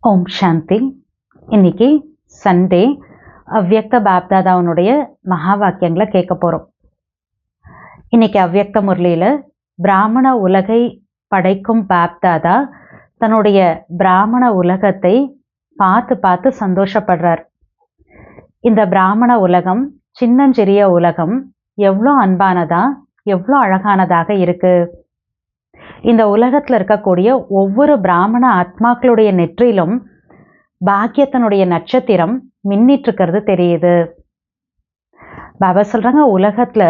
ஓம் சாந்தி. இன்னைக்கு சண்டே. அவ்யக்த பாப்தாதாவனுடைய மகா வாக்கியங்களை கேட்க போகிறோம். இன்னைக்கு அவ்யக்த முரளியில் பிராமண உலகை படைக்கும் பாப்தாதா தன்னுடைய பிராமண உலகத்தை பார்த்து பார்த்து சந்தோஷப்படுறார். இந்த பிராமண உலகம், சின்னஞ்சிறிய உலகம் எவ்வளோ அன்பானதா, எவ்வளோ அழகானதாக இருக்கு. இந்த உலகத்தில் இருக்கக்கூடிய ஒவ்வொரு பிராமண ஆத்மாக்களுடைய நெற்றிலும் பாக்கியத்தினுடைய நட்சத்திரம் மின்னிட்டு இருக்கிறது தெரியுது. பாபா சொல்றாங்க, உலகத்துல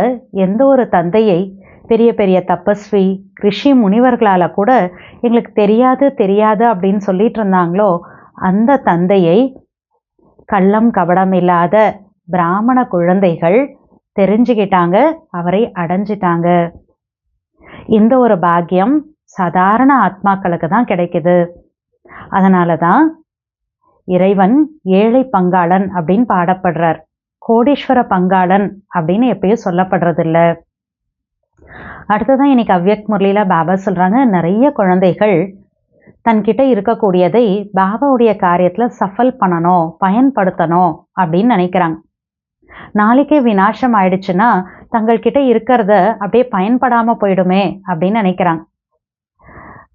எந்த ஒரு தந்தையை பெரிய பெரிய தபஸ்வி ரிஷி முனிவர்களால கூட எங்களுக்கு தெரியாது அப்படின்னு சொல்லிட்டு இருந்தாங்களோ, அந்த தந்தையை கள்ளம் கபடம் இல்லாத பிராமண குழந்தைகள் தெரிஞ்சுக்கிட்டாங்க, அவரை அடைஞ்சிட்டாங்க. இந்த ஒரு பாக்கியம் சாதாரண ஆத்மாக்களுக்கு தான் கிடைக்குது. அதனால தான் இறைவன் ஏழை பங்காளன் அப்படின்னு பாடப்படுறார். கோடீஸ்வர பங்காளன் அப்படின்னு எப்பயும் சொல்லப்படுறது இல்லை. அடுத்ததான் இன்னைக்கு அவ்யக்த் முரளியில பாபா சொல்றாங்க, நிறைய குழந்தைகள் தன்கிட்ட இருக்கக்கூடியதை பாபாவுடைய காரியத்துல சஃபல் பண்ணணும், பயன்படுத்தணும் அப்படின்னு நினைக்கிறாங்க. நாளைக்கே விநாசம் ஆயிடுச்சுன்னா தங்கள்கிட்ட இருக்கிறத அப்படியே பயன்படாம போயிடுமே அப்படின்னு நினைக்கிறாங்க.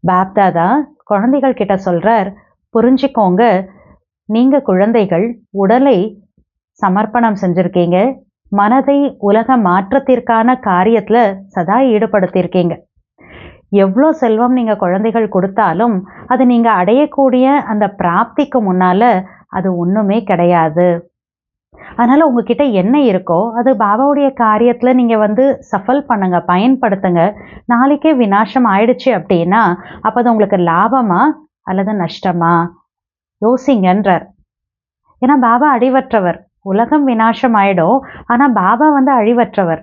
பாப்தாதா குழந்தைகள் கிட்ட சொல்றார், புரிஞ்சுக்கோங்க, நீங்க குழந்தைகள் உடலை சமர்ப்பணம் செஞ்சிருக்கீங்க, மனதை உலக மாற்றத்திற்கான காரியத்துல சதா ஈடுபடுத்தியிருக்கீங்க. எவ்வளோ செல்வம் நீங்க குழந்தைகள் கொடுத்தாலும் அது நீங்க அடையக்கூடிய அந்த பிராப்திக்கு முன்னால அது ஒண்ணுமே கிடையாது. அதனால உங்ககிட்ட என்ன இருக்கோ அது பாபாவுடைய காரியத்துல நீங்க சஃபல் பண்ணுங்க, பயன்படுத்துங்க. நாளைக்கே விநாசம் ஆயிடுச்சு அப்படின்னா அப்ப அது உங்களுக்கு லாபமா அல்லது நஷ்டமா யோசிங்கன்றார். ஏன்னா பாபா அழிவற்றவர். உலகம் விநாசம் ஆயிடும், ஆனா பாபா அழிவற்றவர்.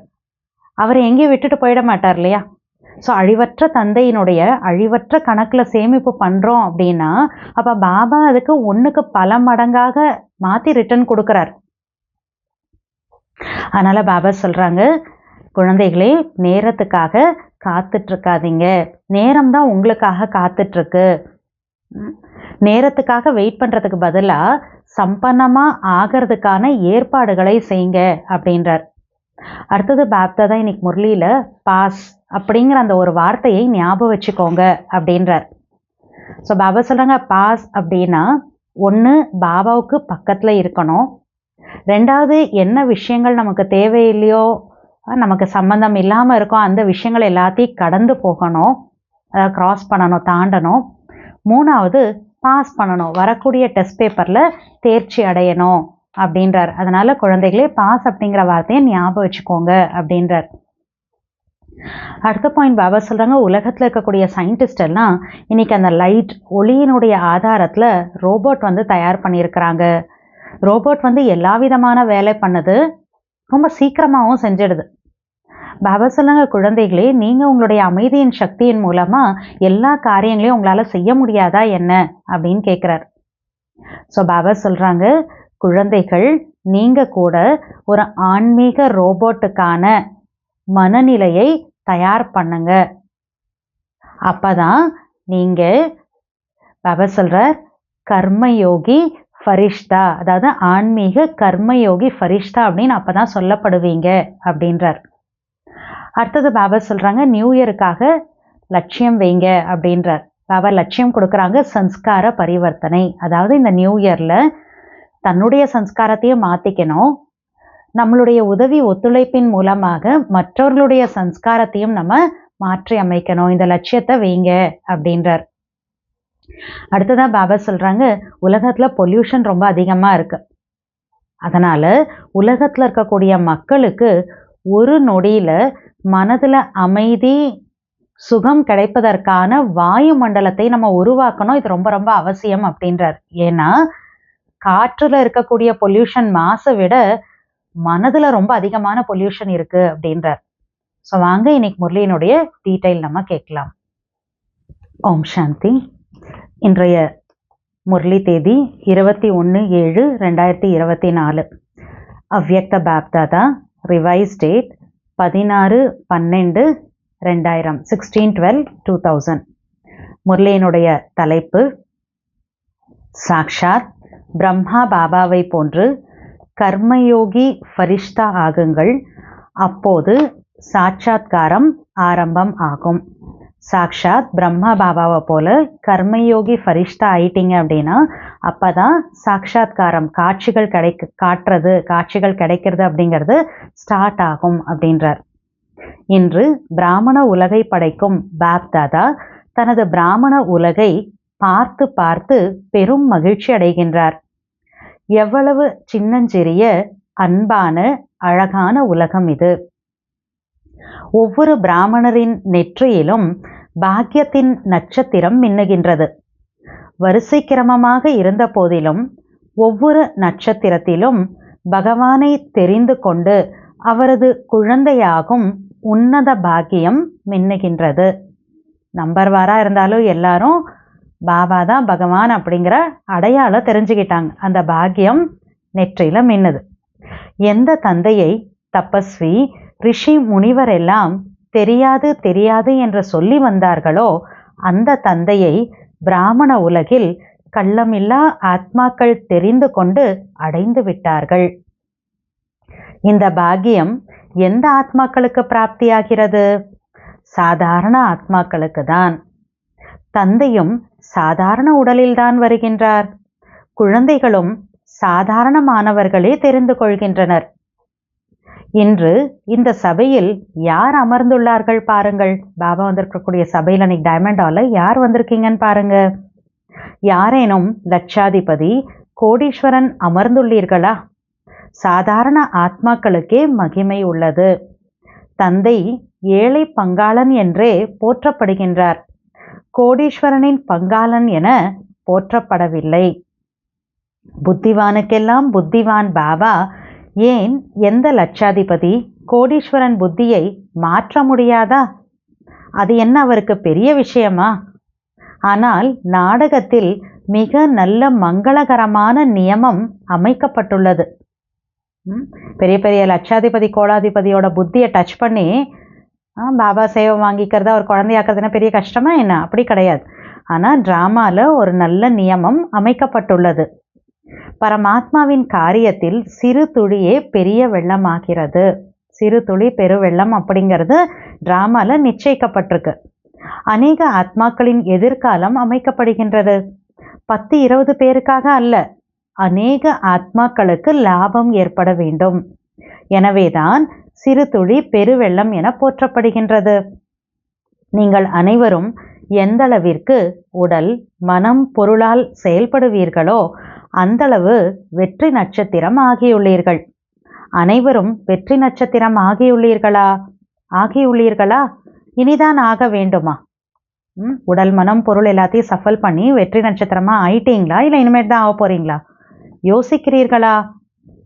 அவர் எங்கேயும் விட்டுட்டு போயிட மாட்டார் இல்லையா? ஸோ அழிவற்ற தந்தையினுடைய அழிவற்ற கணக்குல சேமிப்பு பண்றோம் அப்படின்னா அப்ப பாபா அதுக்கு ஒண்ணுக்கு பல மடங்காக மாத்தி ரிட்டர்ன் கொடுக்கிறார். அதனால பாபா சொல்றாங்க, குழந்தைகளே, நேரத்துக்காக காத்துட்டு இருக்காதீங்க, நேரம் தான் உங்களுக்காக காத்துட்டு இருக்கு. நேரத்துக்காக வெயிட் பண்றதுக்கு பதிலா சம்பன்னமா ஆகிறதுக்கான ஏற்பாடுகளை செய்யுங்க அப்படின்றார். அடுத்தது பாப்தாதா இன்னைக்கு முரளியில பாஸ் அப்படிங்கிற அந்த ஒரு வார்த்தையை ஞாபகம் வச்சுக்கோங்க அப்படின்றார். ஸோ பாபா சொல்றாங்க, பாஸ் அப்படின்னா ஒன்று பாபாவுக்கு பக்கத்துல இருக்கணும், ரெண்டாவது என்ன விஷயங்கள் நமக்கு தேவையில்லையோ, நமக்கு சம்பந்தம் இல்லாமல் இருக்கும் அந்த விஷயங்கள் எல்லாத்தையும் கடந்து போகணும், அதாவது கிராஸ் பண்ணணும், தாண்டணும். மூணாவது பாஸ் பண்ணணும், வரக்கூடிய டெஸ்ட் பேப்பரில் தேர்ச்சி அடையணும் அப்படின்றார். அதனால குழந்தைகளே, பாஸ் அப்படிங்கிற வார்த்தையை ஞாபகம் வச்சுக்கோங்க அப்படின்றார். அடுத்த பாயிண்ட் பாபா சொல்றாங்க, உலகத்தில் இருக்கக்கூடிய சயின்டிஸ்ட் எல்லாம் இன்னைக்கு அந்த லைட் ஒளியினுடைய ஆதாரத்தில் ரோபோட் தயார் பண்ணியிருக்கிறாங்க. ரோபோட் எல்லா விதமான வேலை பண்ணுது, ரொம்ப சீக்கிரமாகவும் செஞ்சிடுது. பாபா சொல்லுங்க, குழந்தைகளே, நீங்க உங்களுடைய அமைதியின் சக்தியின் மூலமா எல்லா காரியங்களையும் உங்களால செய்ய முடியாதா என்ன அப்படின்னு கேட்கிறார். ஸோ பாபா சொல்றாங்க, குழந்தைகள், நீங்க கூட ஒரு ஆன்மீக ரோபோட்டுக்கான மனநிலையை தயார் பண்ணுங்க. அப்பதான் நீங்க, பாபா சொல்றார், கர்மயோகி ஃபரிஷ்தா, அதாவது ஆன்மீக கர்மயோகி ஃபரிஷ்தா அப்படின்னு அப்பதான் சொல்லப்படுவீங்க அப்படின்றார். அடுத்தது பாபா சொல்றாங்க, நியூ இயருக்காக லட்சியம் வைங்க அப்படின்றார். பாபா லட்சியம் கொடுக்குறாங்க, சன்ஸ்கார பரிவர்த்தனை. அதாவது இந்த நியூ இயர்ல தன்னுடைய சன்ஸ்காரத்தையும் மாத்திக்கணும், நம்மளுடைய உதவி ஒத்துழைப்பின் மூலமாக மற்றவர்களுடைய சன்ஸ்காரத்தையும் நம்ம மாற்றி அமைக்கணும். இந்த லட்சியத்தை வைங்க அப்படின்றார். அடுத்ததான் பாபா சொல்றாங்க, உலகத்துல பொல்யூஷன் ரொம்ப அதிகமா இருக்கு. அதனால உலகத்துல இருக்கக்கூடிய மக்களுக்கு ஒரு நொடியில மனதுல அமைதி சுகம் கிடைப்பதற்கான வாயு மண்டலத்தை நம்ம உருவாக்கணும். இது ரொம்ப ரொம்ப அவசியம் அப்படின்றார். ஏன்னா காற்றுல இருக்கக்கூடிய பொல்யூஷன் மாசை விட மனதுல ரொம்ப அதிகமான பொல்யூஷன் இருக்கு அப்படின்றார். ஸோ வாங்க இன்னைக்கு முரளியினுடைய டீட்டெயில் நம்ம கேட்கலாம். ஓம் சாந்தி. இன்றைய முரளி தேதி 21/7/2024. அவ்யக்த பாப்தாதா, ரிவைஸ் டேட் 16/12/2000, 16/12/2000. முரளியினுடைய தலைப்பு சாக்ஷாத் பிரம்மா பாபாவை போன்று கர்மயோகி ஃபரிஷ்தா ஆகுங்கள், அப்போது சாட்சாத்காரம் ஆரம்பம் ஆகும். சாக்ஷாத் பிரம்மா பாபாவை போல கர்மயோகி ஃபரிஷ்தா ஆயிட்டீங்க அப்படின்னா அப்பதான் சாட்சாத்காரம், காட்சிகள் கிடைக்கிறது அப்படிங்கிறது ஸ்டார்ட் ஆகும் அப்படின்றார். இன்று பிராமண உலகை படைக்கும் பாப்தாதா தனது பிராமண உலகை பார்த்து பார்த்து பெரும் மகிழ்ச்சி அடைகின்றார். எவ்வளவு சின்னஞ்சிறிய அன்பான அழகான உலகம் இது! ஒவ்வொரு பிராமணரின் நெற்றியிலும் பாக்கியத்தின் நட்சத்திரம் மின்னுகின்றது. வரிசை கிரமமாக இருந்த போதிலும் ஒவ்வொரு நட்சத்திரத்திலும் பகவானை தெரிந்து கொண்டு அவரது குழந்தையாகும் உன்னத பாக்கியம் மின்னுகின்றது. நம்பர்வாராக இருந்தாலும் எல்லாரும் பாபா தான் பகவான் அப்படிங்கிற அடையாளம் தெரிஞ்சுக்கிட்டாங்க. அந்த பாக்கியம் நெற்றியில் மின்னுது. எந்த தந்தையை தபஸ்வி ரிஷி முனிவர் எல்லாம் தெரியாது என்று சொல்லி வந்தார்களோ அந்த தந்தையை பிராமண உலகில் கள்ளமில்லா ஆத்மாக்கள் தெரிந்து கொண்டு அடைந்து விட்டார்கள். இந்த பாக்கியம் எந்த ஆத்மாக்களுக்கு பிராப்தியாகிறது? சாதாரண ஆத்மாக்களுக்கு தான். தந்தையும் சாதாரண உடலில்தான் வருகின்றார். குழந்தைகளும் சாதாரணமானவர்களே தெரிந்து கொள்கின்றனர். இன்று இந்த சபையில் யார் அமர்ந்துள்ளார்கள் பாருங்கள். பாபா வந்திருக்கக்கூடிய சபையில் அன்னைக்கு டைமண்ட் ஹாலில் யார் வந்திருக்கீங்கன்னு பாருங்க. யாரேனும் லட்சாதிபதி கோடீஸ்வரன் அமர்ந்துள்ளீர்களா? சாதாரண ஆத்மாக்களுக்கே மகிமை உள்ளது. தந்தை ஏழை பங்காளன் என்றே போற்றப்படுகின்றார். கோடீஸ்வரனின் பங்காளன் என போற்றப்படவில்லை. புத்திவானுக்கெல்லாம் புத்திவான் பாபா ஏன் எந்த லட்சாதிபதி கோடீஸ்வரன் புத்தியை மாற்ற முடியாதா? அது என்ன அவருக்கு பெரிய விஷயமா? ஆனால் நாடகத்தில் மிக நல்ல மங்களகரமான நியமம் அமைக்கப்பட்டுள்ளது. பெரிய பெரிய லட்சாதிபதி கோடாதிபதியோட புத்தியை டச் பண்ணி பாபா சேவை வாங்கிக்கிறதா ஒரு குழந்தையாக்குறதுன்னா பெரிய கஷ்டமா என்ன? அப்படி கிடையாது. ஆனால் ட்ராமாவில் ஒரு நல்ல நியமம் அமைக்கப்பட்டுள்ளது. பரமாத்மாவின் காரியத்தில் சிறு துளியே பெரிய வெள்ளமாகிறது. சிறு துளி பெரு வெள்ளம் அப்படிங்கிறது ட்ராமாவில் நிச்சயிக்கப்பட்டிருக்கு. அநேக ஆத்மாக்களின் எதிர்காலம் அமைக்கப்படுகின்றது. 10-20 பேருக்காக அல்ல, அநேக ஆத்மாக்களுக்கு லாபம் ஏற்பட வேண்டும். எனவேதான் சிறு துளி பெருவெள்ளம் என போற்றப்படுகின்றது. நீங்கள் அனைவரும் எந்தளவிற்கு உடல் மனம் பொருளால் செயல்படுவீர்களோ அந்தளவு வெற்றி நட்சத்திரம் ஆகியுள்ளீர்கள். அனைவரும் வெற்றி நட்சத்திரம் ஆகியுள்ளீர்களா? இனிதான் ஆக வேண்டுமா? உடல் மனம் பொருள் எல்லாத்தையும் சஃபல் பண்ணி வெற்றி நட்சத்திரமா ஆயிட்டீங்களா? இல்லை இனிமேல் தான் ஆக போறீங்களா? யோசிக்கிறீர்களா?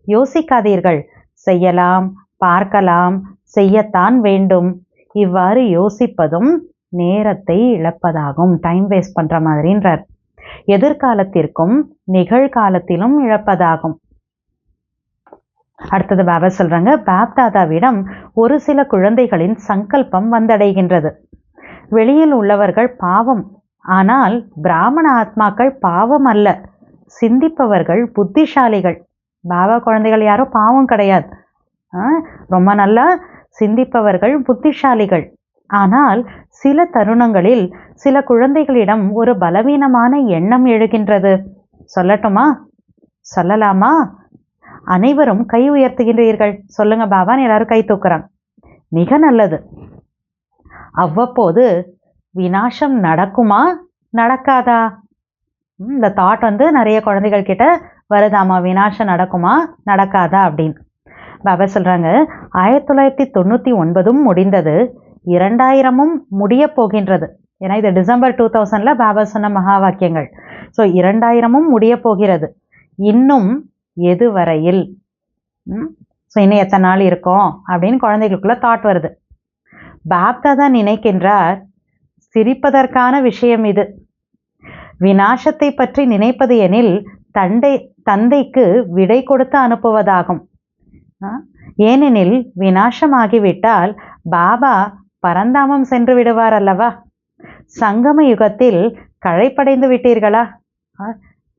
யோசிக்காதீர்கள். செய்யலாம், பார்க்கலாம், செய்யத்தான் வேண்டும். இவ்வாறு யோசிப்பதும் நேரத்தை இழப்பதாகும். டைம் வேஸ்ட் பண்ற மாதிரின்றார். எதிர்காலத்திற்கும் நிகழ்காலத்திலும் இழப்பதாகும். அடுத்தது பாபா சொல்றாங்க, பாப்தாதாவிடம் ஒரு சில குழந்தைகளின் சங்கல்பம் வந்தடைகின்றது. வெளியில் உள்ளவர்கள் பாவம், ஆனால் பிராமண ஆத்மாக்கள் பாவம் அல்ல, சிந்திப்பவர்கள் புத்திசாலிகள். பாபா குழந்தைகள் யாரும் பாவம் கிடையாது, ரொம்ப நல்லா சிந்திப்பவர்கள் புத்திசாலிகள். ஆனால் சில தருணங்களில் சில குழந்தைகளிடம் ஒரு பலவீனமான எண்ணம் எழுகின்றது. சொல்லட்டுமா? சொல்லலாமா? அனைவரும் கை உயர்த்துகின்றீர்கள். சொல்லுங்க பாபான்னு எல்லாரும் கை தூக்குறாங்க. மிக நல்லது. அவ்வப்போது வினாசம் நடக்குமா நடக்காதா? இந்த தாட் நிறைய குழந்தைகள் கிட்ட வருதாமா, வினாசம் நடக்குமா நடக்காதா அப்படின்னு. பாபா சொல்றாங்க, 1999 முடிந்தது, 2000 முடிய போகின்றது. ஏன்னா இது டிசம்பர் 2000 பாபா சொன்ன மகா வாக்கியங்கள். ஸோ 2000 முடிய போகிறது. இன்னும் எது வரையில்? ஸோ இன்னும் எத்தனை நாள் இருக்கும் அப்படின்னு குழந்தைகளுக்குள்ள தாட் வருது. பாப்தாதா நினைக்கின்றார், சிரிப்பதற்கான விஷயம் இது. வினாசத்தை பற்றி நினைப்பது எனில் தந்தைக்கு விடை கொடுத்து அனுப்புவதாகும். ஏனெனில் வினாசமாகிவிட்டால் பாபா பரந்தாமம் சென்று விடுவார் அல்லவா? சங்கம யுகத்தில் களைப்படைந்து விட்டீர்களா?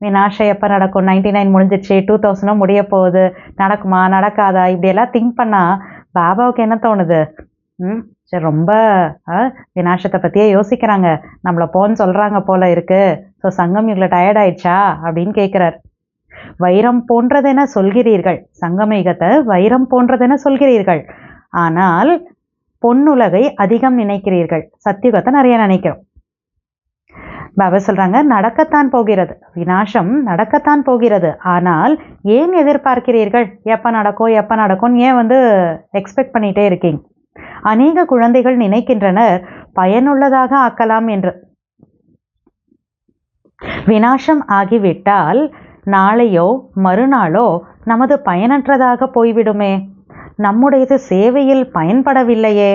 வினாஷம் எப்போ நடக்கும், 99 முடிஞ்சிச்சு, 2000 முடிய போகுது, நடக்குமா நடக்காதா இப்படியெல்லாம் திங்க் பண்ணால் பாபாவுக்கு என்ன தோணுது? சரி, ரொம்ப வினாசத்தை பற்றியே யோசிக்கிறாங்க, நம்மளை போன்னு சொல்கிறாங்க போல இருக்கு, ஸோ சங்கம் இவ்வளோ டயர்ட் ஆயிடுச்சா அப்படின்னு கேட்குறார். வைரம் போன்றதென சொல்கிறீர்கள், சங்கமயுகத்தை வைரம் போன்றதென சொல்கிறீர்கள், ஆனால் பொன்னுலகை அதிகம் நினைக்கிறீர்கள், சத்தியுகத்தை நிறைய நினைக்கிறோம். பாபா சொல்றாங்க, நடக்கத்தான் போகிறது, வினாசம் நடக்கத்தான் போகிறது, ஆனால் ஏன் எதிர்பார்க்கிறீர்கள்? எப்போ நடக்கும் எப்போ நடக்கும் ஏன் எக்ஸ்பெக்ட் பண்ணிட்டே இருக்கீங்க? அநேக குழந்தைகள் நினைக்கின்றனர் பயனுள்ளதாக ஆக்கலாம் என்று. வினாசம் ஆகிவிட்டால் நாளையோ மறுநாளோ நமது பயனற்றதாக போய்விடுமே, நம்முடையது சேவையில் பயன்படவில்லையே.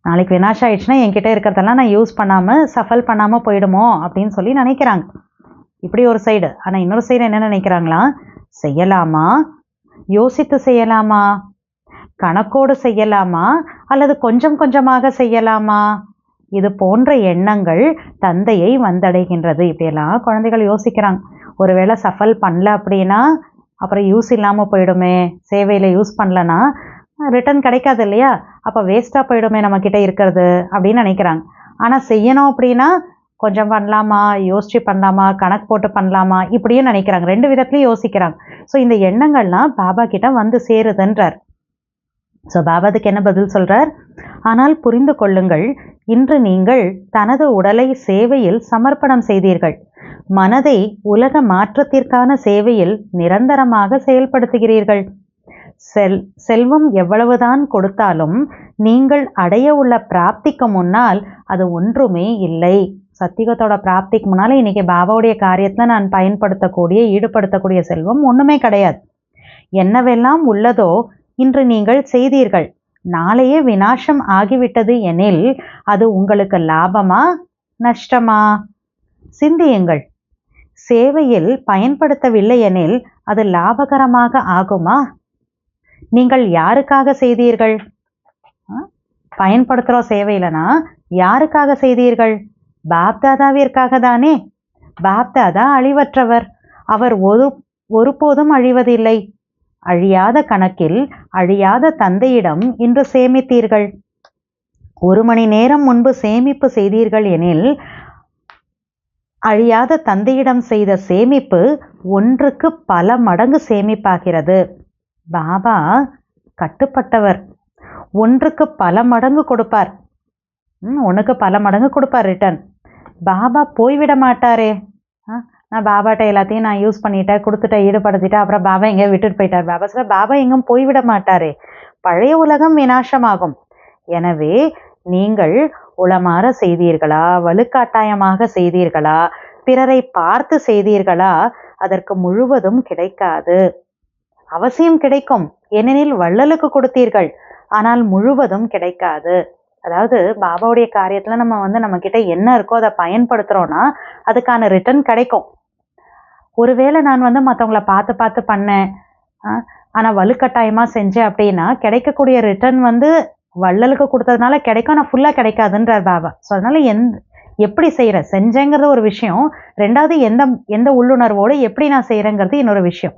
நாளைக்கு வினாசம் ஆயிடுச்சுன்னா என்கிட்ட இருக்கிறதெல்லாம் நான் யூஸ் பண்ணாமல் சஃபல் பண்ணாமல் போயிடுமோ அப்படின்னு சொல்லி நினைக்கிறாங்க. இப்படி ஒரு சைடு. ஆனால் இன்னொரு சைடு என்ன நினைக்கிறாங்களா, செய்யலாமா, யோசித்து செய்யலாமா, கணக்கோடு செய்யலாமா, அல்லது கொஞ்சம் கொஞ்சமாக செய்யலாமா, இது போன்ற எண்ணங்கள் தந்தையை வந்தடைகின்றது. இப்படியெல்லாம் குழந்தைகள் யோசிக்கிறாங்க. ஒருவேளை சஃபல் பண்ணல அப்படின்னா அப்புறம் யூஸ் இல்லாமல் போயிடுமே, சேவையில் யூஸ் பண்ணலன்னா ரிட்டர்ன் கிடைக்காது இல்லையா, அப்போ வேஸ்ட்டாக போயிடுமே நம்மக்கிட்ட இருக்கிறது அப்படின்னு நினைக்கிறாங்க. ஆனால் செய்யணும் அப்படின்னா கொஞ்சம் பண்ணலாமா, யோசிச்சு பண்ணலாமா, கணக்கு போட்டு பண்ணலாமா, இப்படியும் நினைக்கிறாங்க. ரெண்டு விதத்துலையும் யோசிக்கிறாங்க. ஸோ இந்த எண்ணங்கள்லாம் பாபா கிட்ட வந்து சேருதுன்றார். ஸோ பாபாதுக்கு என்ன பதில் சொல்கிறார்? ஆனால் புரிந்து கொள்ளுங்கள், இன்று நீங்கள் தனது உடலை சேவையில் சமர்ப்பணம் செய்தீர்கள், மனதை உலக மாற்றத்திற்கான சேவையில் நிரந்தரமாக செயல்படுத்துகிறீர்கள். செல்வம் எவ்வளவுதான் கொடுத்தாலும் நீங்கள் அடைய உள்ள பிராப்திக்கு முன்னால் அது ஒன்றுமே இல்லை. சத்தியகத்தோட பிராப்திக்கு முன்னால் இன்னைக்கு பாபாவுடைய காரியத்தில் நான் பயன்படுத்தக்கூடிய ஈடுபடுத்தக்கூடிய செல்வம் ஒன்றுமே கிடையாது. என்னவெல்லாம் உள்ளதோ இன்று நீங்கள் செய்தீர்கள், நாளையே வினாசம் ஆகிவிட்டது எனில் அது உங்களுக்கு லாபமா நஷ்டமா? சிந்தியுங்கள். சேவையில் பயன்படுத்தவில்லை எனில் அது லாபகரமாக ஆகுமா? நீங்கள் யாருக்காக செய்தீர்கள்? பயன்படுத்துகிறோம் சேவையிலனா யாருக்காக செய்தீர்கள்? பாப்தாதாவிற்காக தானே. பாப்தாதா அழிவற்றவர், அவர் ஒருபோதும் அழிவதில்லை. அழியாத கணக்கில் அழியாத தந்தையிடம் இன்று சேமித்தீர்கள். 1 மணி நேரம் முன்பு சேமிப்பு செய்தீர்கள் எனில் அழியாத தந்தையிடம் செய்த சேமிப்பு 1க்கு பல மடங்கு சேமிப்பாகிறது. பாபா கட்டுப்பட்டவர், 1க்கு பல மடங்கு கொடுப்பார். 1க்கு பல மடங்கு கொடுப்பார் ரிட்டர்ன். பாபா போய்விட மாட்டாரே. நான் பாபாட்ட எல்லாத்தையும் நான் யூஸ் பண்ணிட்டேன், கொடுத்துட்டேன், ஈடுபடுத்திட்டேன், அப்புறம் பாபா எங்கேயோ விட்டுட்டு போயிட்டார். பாபா சொல்ல, பாபா எங்கும் போய்விட மாட்டாரே. பழைய உலகம் விநாசமாகும். எனவே நீங்கள் உளமாற செய்தீர்களா, வலுக்கட்டாயமாக செய்தீர்களா, பிறரை பார்த்து செய்தீர்களா, அதற்கு முழுவதும் கிடைக்காது. அவசியம் கிடைக்கும், ஏனெனில் வள்ளலுக்கு கொடுத்தீர்கள், ஆனால் முழுவதும் கிடைக்காது. அதாவது பாபாவுடைய காரியத்தில் நம்ம கிட்ட என்ன இருக்கோ அதை பயன்படுத்துகிறோன்னா அதுக்கான ரிட்டர்ன் கிடைக்கும். ஒருவேளை நான் மற்றவங்கள பார்த்து பார்த்து பண்ணேன், ஆனால் வலுக்கட்டாயமாக செஞ்சேன் அப்படின்னா கிடைக்கக்கூடிய ரிட்டர்ன் வள்ளலுக்கு கொடுத்ததுனால கிடைக்கும், ஆனால் ஃபுல்லாக கிடைக்காதுன்றார் பாபா. ஸோ அதனால் எப்படி செய்கிறேன், செஞ்சேங்கிறது ஒரு விஷயம், ரெண்டாவது எந்த உள்ளுணர்வோடு எப்படி நான் செய்கிறேங்கிறது இன்னொரு விஷயம்.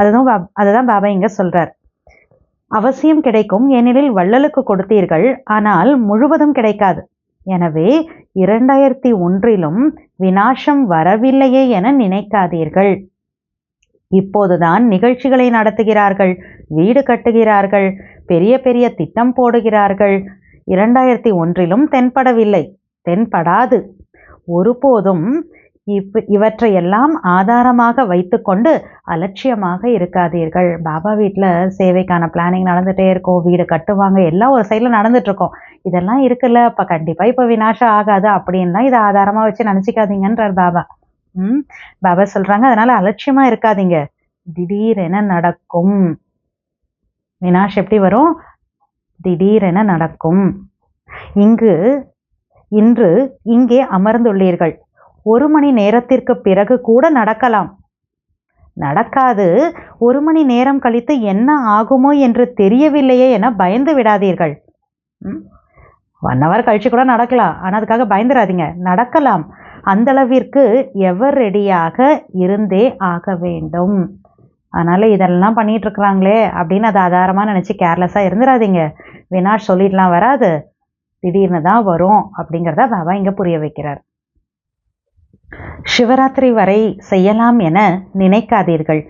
அதுதான் பாபா இங்கே சொல்கிறார். அவசியம் கிடைக்கும், ஏனெனில் வள்ளலுக்கு கொடுத்தீர்கள், ஆனால் முழுவதும் கிடைக்காது. எனவே 2001 விநாசம் வரவில்லையே என நினைக்காதீர்கள். இப்போதுதான் நிகழ்ச்சிகளை நடத்துகிறார்கள், வீடு கட்டுகிறார்கள், பெரிய பெரிய திட்டம் போடுகிறார்கள். 2001 தென்படவில்லை, தென்படாது. ஒருபோதும் இவற்றையெல்லாம் ஆதாரமாக வைத்துக்கொண்டு அலட்சியமாக இருக்காதீர்கள். பாபா வீட்டில் சேவைக்கான பிளானிங் நடந்துகிட்டே இருக்கும், வீடு கட்டுவாங்க, எல்லாம் ஒரு சைடில் நடந்துட்டுருக்கோம். இதெல்லாம் இருக்குல்ல, அப்போ கண்டிப்பாக இப்போ விநாசம் ஆகாது அப்படின்லாம் இதை ஆதாரமாக வச்சு நினச்சிக்காதீங்கன்றார் பாபா. பாபா சொல்கிறாங்க, அதனால் அலட்சியமாக இருக்காதீங்க. திடீரென நடக்கும். விநாசம் எப்படி வரும்? திடீரென நடக்கும். இன்று இங்கே அமர்ந்துள்ளீர்கள், 1 மணி நேரத்திற்கு பிறகு கூட நடக்கலாம். நடக்காது. 1 மணி நேரம் கழித்து என்ன ஆகுமோ என்று தெரியவில்லையே என பயந்து விடாதீர்கள். 1 hour கழிச்சு கூட நடக்கலாம், ஆனால் அதுக்காக பயந்துடாதீங்க. நடக்கலாம், அந்தளவிற்கு எவர் ரெடியாக இருந்தே ஆக வேண்டும். அதனால் இதெல்லாம் பண்ணிகிட்ருக்குறாங்களே அப்படின்னு அதை ஆதாரமாக நினச்சி கேர்லெஸ்ஸாக இருந்துடாதீங்க. வினாஷ் சொல்லிடலாம் வராது, திடீர்னு தான் வரும் அப்படிங்கிறத பாபா இங்கே புரிய வைக்கிறார். சிவராத்திரி வரை செய்யலாம் என நினைக்காதீர்கள்.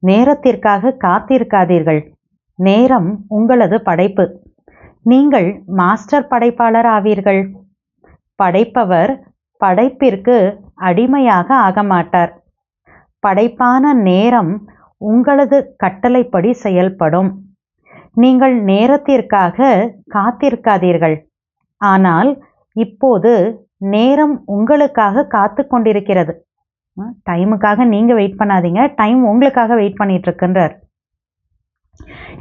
நேரத்திற்காக காத்திருக்காதீர்கள். நேரம் உங்களது படைப்பு. நீங்கள் மாஸ்டர் படைப்பாளர் ஆவீர்கள். படைப்பவர் படைப்பிற்கு அடிமையாக ஆக மாட்டார். படைப்பான நேரம் உங்களது கட்டளைப்படி செயல்படும். நீங்கள் நேரத்திற்காக காத்திருக்காதீர்கள். ஆனால் இப்போது நேரம் உங்களுக்காக காத்து கொண்டிருக்கிறது. டைமுக்காக நீங்கள் வெயிட் பண்ணாதீங்க, டைம் உங்களுக்காக வெயிட் பண்ணிட்டு இருக்குன்றார்.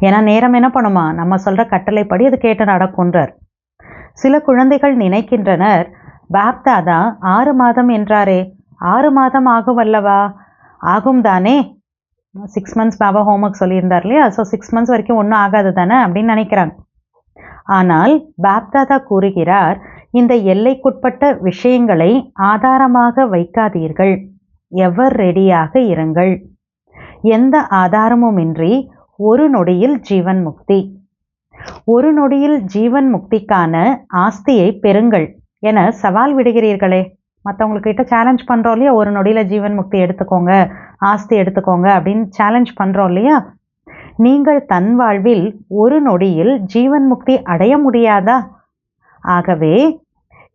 ஏன்னா நேரம் என்ன பண்ணுமா, நம்ம சொல்கிற கட்டளைப்படி அது கேட்டு நடக்குன்றார். சில குழந்தைகள் நினைக்கின்றனர், பாப்தாதா 6 மாதம் என்றாரே, 6 மாதம் ஆகும் அல்லவா? ஆகும் தானே, 6 months பாபா ஹோம்ஒர்க் சொல்லியிருந்தார் இல்லையா, ஸோ 6 months வரைக்கும் ஒன்றும் ஆகாது தானே அப்படின்னு நினைக்கிறாங்க. ஆனால் பாப்தாதா கூறுகிறார், இந்த எல்லைக்குட்பட்ட விஷயங்களை ஆதாரமாக வைக்காதீர்கள். எவர் ரெடியாக இருங்கள். எந்த ஆதாரமுமின்றி ஒரு நொடியில் ஜீவன் முக்தி. ஒரு நொடியில் ஜீவன் முக்திக்கான ஆஸ்தியை பெறுங்கள் என சவால் விடுகிறீர்களே. மற்றவங்கக்கிட்ட சேலஞ்ச் பண்ணுறோம் இல்லையா, ஒரு நொடியில் ஜீவன் முக்தி எடுத்துக்கோங்க, ஆஸ்தி எடுத்துக்கோங்க அப்படின்னு சேலஞ்ச் பண்ணுறோம் இல்லையா. நீங்கள் தன் வாழ்வில் ஒரு நொடியில் ஜீவன் முக்தி அடைய முடியாதா? ஆகவே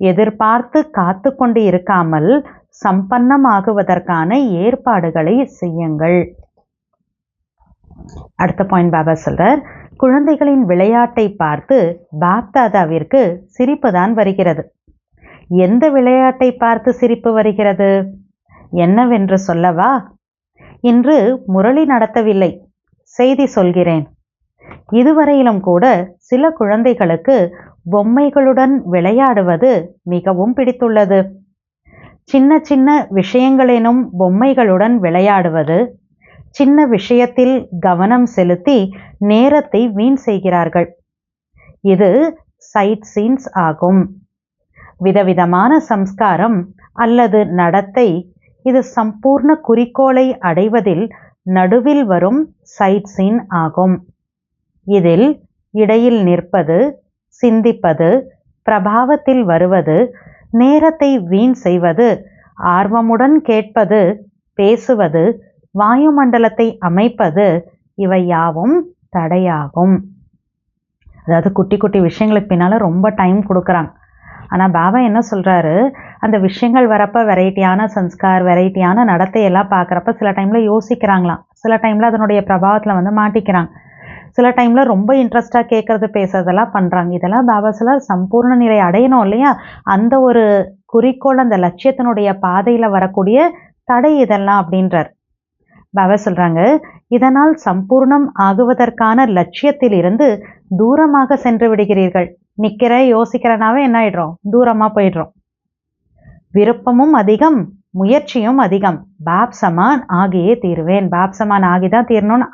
எதிர்பார்த்து காத்து கொண்டு இருக்காமல் சம்பன்னமாகுவதற்கான ஏற்பாடுகளை செய்யுங்கள். அடுத்த பாயிண்ட் பாபா சொல்றார், குழந்தைகளின் விளையாட்டை பார்த்து பாப்தாதாவிற்கு சிரிப்பு தான் வருகிறது. எந்த விளையாட்டை பார்த்து சிரிப்பு வருகிறது என்னவென்று சொல்லவா? இன்று முரளி நடத்தவில்லை, செய்தி சொல்கிறேன். இதுவரையிலும் கூட சில குழந்தைகளுக்கு பொம்மைகளுடன் விளையாடுவது மிகவும் பிடித்துள்ளது. சின்ன சின்ன விஷயங்களெனும் பொம்மைகளுடன் விளையாடுவது, சின்ன விஷயத்தில் கவனம் செலுத்தி நேரத்தை வீண் செய்கிறார்கள். இது சைட் சீன்ஸ் ஆகும். விதவிதமான சம்ஸ்காரம் அல்லது நடத்தை, இது சம்பூர்ண குறிக்கோளை அடைவதில் நடுவில் வரும் சைட் சீன் ஆகும். இதில் இடையில் நிற்பது, சிந்திப்பது, பிரபாவத்தில் வருவது, நேரத்தை வீண் செய்வது, ஆர்வமுடன் கேட்பது, பேசுவது, வாயுமண்டலத்தை அமைப்பது, இவை யாவும் தடையாகும். அதாவது குட்டி குட்டி விஷயங்களுக்கு பின்னால் ரொம்ப டைம் கொடுக்குறாங்க. ஆனால் பாபா என்ன சொல்கிறாரு, அந்த விஷயங்கள் வரப்போ வெரைட்டியான சன்ஸ்கார், வெரைட்டியான நடத்தையெல்லாம் பார்க்குறப்ப சில டைமில் யோசிக்கிறாங்களாம், சில டைமில் அதனுடைய பிரபாவத்தில் மாட்டிக்கிறாங்க, சில டைமில் ரொம்ப இன்ட்ரெஸ்டாக கேட்குறது பேசுறதெல்லாம் பண்ணுறாங்க. இதெல்லாம் பாபா சில சம்பூர்ண நிலை அடையணும் இல்லையா, அந்த ஒரு குறிக்கோள், அந்த லட்சியத்தினுடைய பாதையில் வரக்கூடிய தடை இதெல்லாம் அப்படின்றார். பாபா சொல்கிறாங்க, இதனால் சம்பூர்ணம் ஆகுவதற்கான லட்சியத்தில் இருந்து தூரமாக சென்று விடுகிறீர்கள். நிற்கிற யோசிக்கிறனாவே என்ன ஆயிடுறோம், தூரமாக போயிடுறோம். விருப்பமும் அதிகம், முயற்சியும் அதிகம். பாப் சமான் ஆகியே தீருவேன், பாப் சமான் ஆகி தான் தீரணும்னு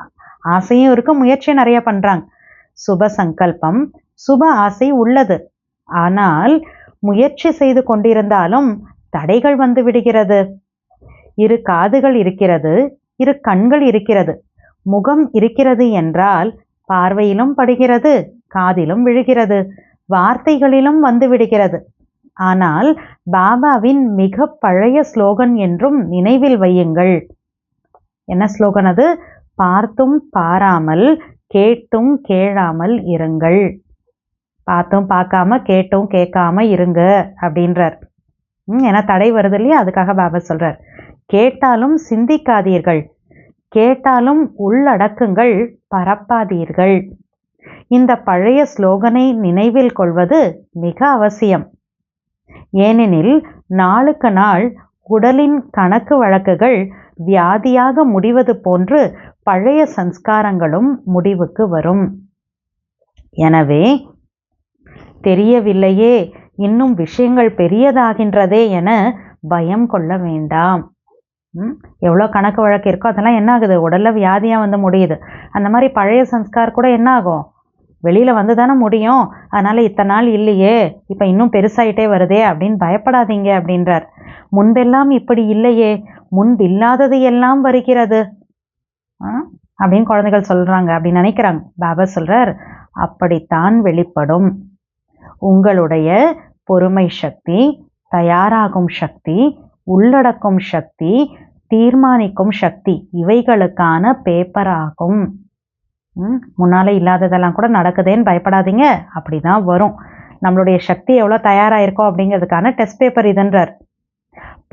ஆசையும் இருக்கு, முயற்சியும் நிறைய பண்ணுறாங்க. சுப சங்கல்பம், சுப ஆசை உள்ளது. ஆனால் முயற்சி செய்து கொண்டிருந்தாலும் தடைகள் வந்து விடுகிறது. 2 காதுகள் இருக்கிறது, 2 கண்கள் இருக்கிறது, முகம் இருக்கிறது என்றால் பார்வையிலும் படுகிறது, காதிலும் விழுகிறது, வார்த்தைகளிலும் வந்து விடுகிறது. ஆனால் பாபாவின் மிக பழைய ஸ்லோகன் என்றும் நினைவில் வையுங்கள். என்ன ஸ்லோகன் அது? பார்த்தும் பாராமல், கேட்டும் கேளாமல் இருங்கள். பார்த்தும் பார்க்காம, கேட்டும் கேட்காம இருங்க அப்படின்றார். ஏன்னா தடை வருது இல்லையா, அதுக்காக பாபா சொல்றார். கேட்டாலும் சிந்திக்காதீர்கள், கேட்டாலும் உள்ளடக்குங்கள், பரப்பாதீர்கள். இந்த பழைய ஸ்லோகனை நினைவில் கொள்வது மிக அவசியம். ஏனெனில் நாளுக்கு நாள் உடலின் கணக்கு வழக்குகள் வியாதியாக முடிவது போன்று பழைய சன்ஸ்காரங்களும் முடிவுக்கு வரும். எனவே தெரியவில்லையே, இன்னும் விஷயங்கள் பெரியதாகின்றதே என பயம் கொள்ள வேண்டாம். எவ்வளோ கணக்கு வழக்கு இருக்கோ அதெல்லாம் என்ன ஆகுது, உடலில் வியாதியாக முடியுது. அந்த மாதிரி பழைய சன்ஸ்கார் கூட என்ன ஆகும், வெளியில் வந்து தானே முடியும், அதனால் இத்தனை நாள் இல்லையே, இப்போ இன்னும் பெருசாயிட்டே வருதே அப்படின்னு பயப்படாதீங்க அப்படின்றார். முன்பெல்லாம் இப்படி இல்லையே, முன்பு இல்லாதது எல்லாம் வருகிறது அப்படின்னு குழந்தைகள் சொல்கிறாங்க, அப்படின்னு நினைக்கிறாங்க. பாபா சொல்கிறார், அப்படித்தான் வெளிப்படும். உங்களுடைய பொறுமை சக்தி, தயாராகும் சக்தி, உள்ளடக்கும் சக்தி, தீர்மானிக்கும் சக்தி, இவைகளுக்கான பேப்பர் ஆகும். முன்னாலே இல்லாததெல்லாம் கூட நடக்குதேன்னு பயப்படாதீங்க, அப்படிதான் வரும். நம்மளுடைய சக்தி எவ்வளோ தயாராயிருக்கோம் அப்படிங்கிறதுக்கான டெஸ்ட் பேப்பர் இதுன்றார்.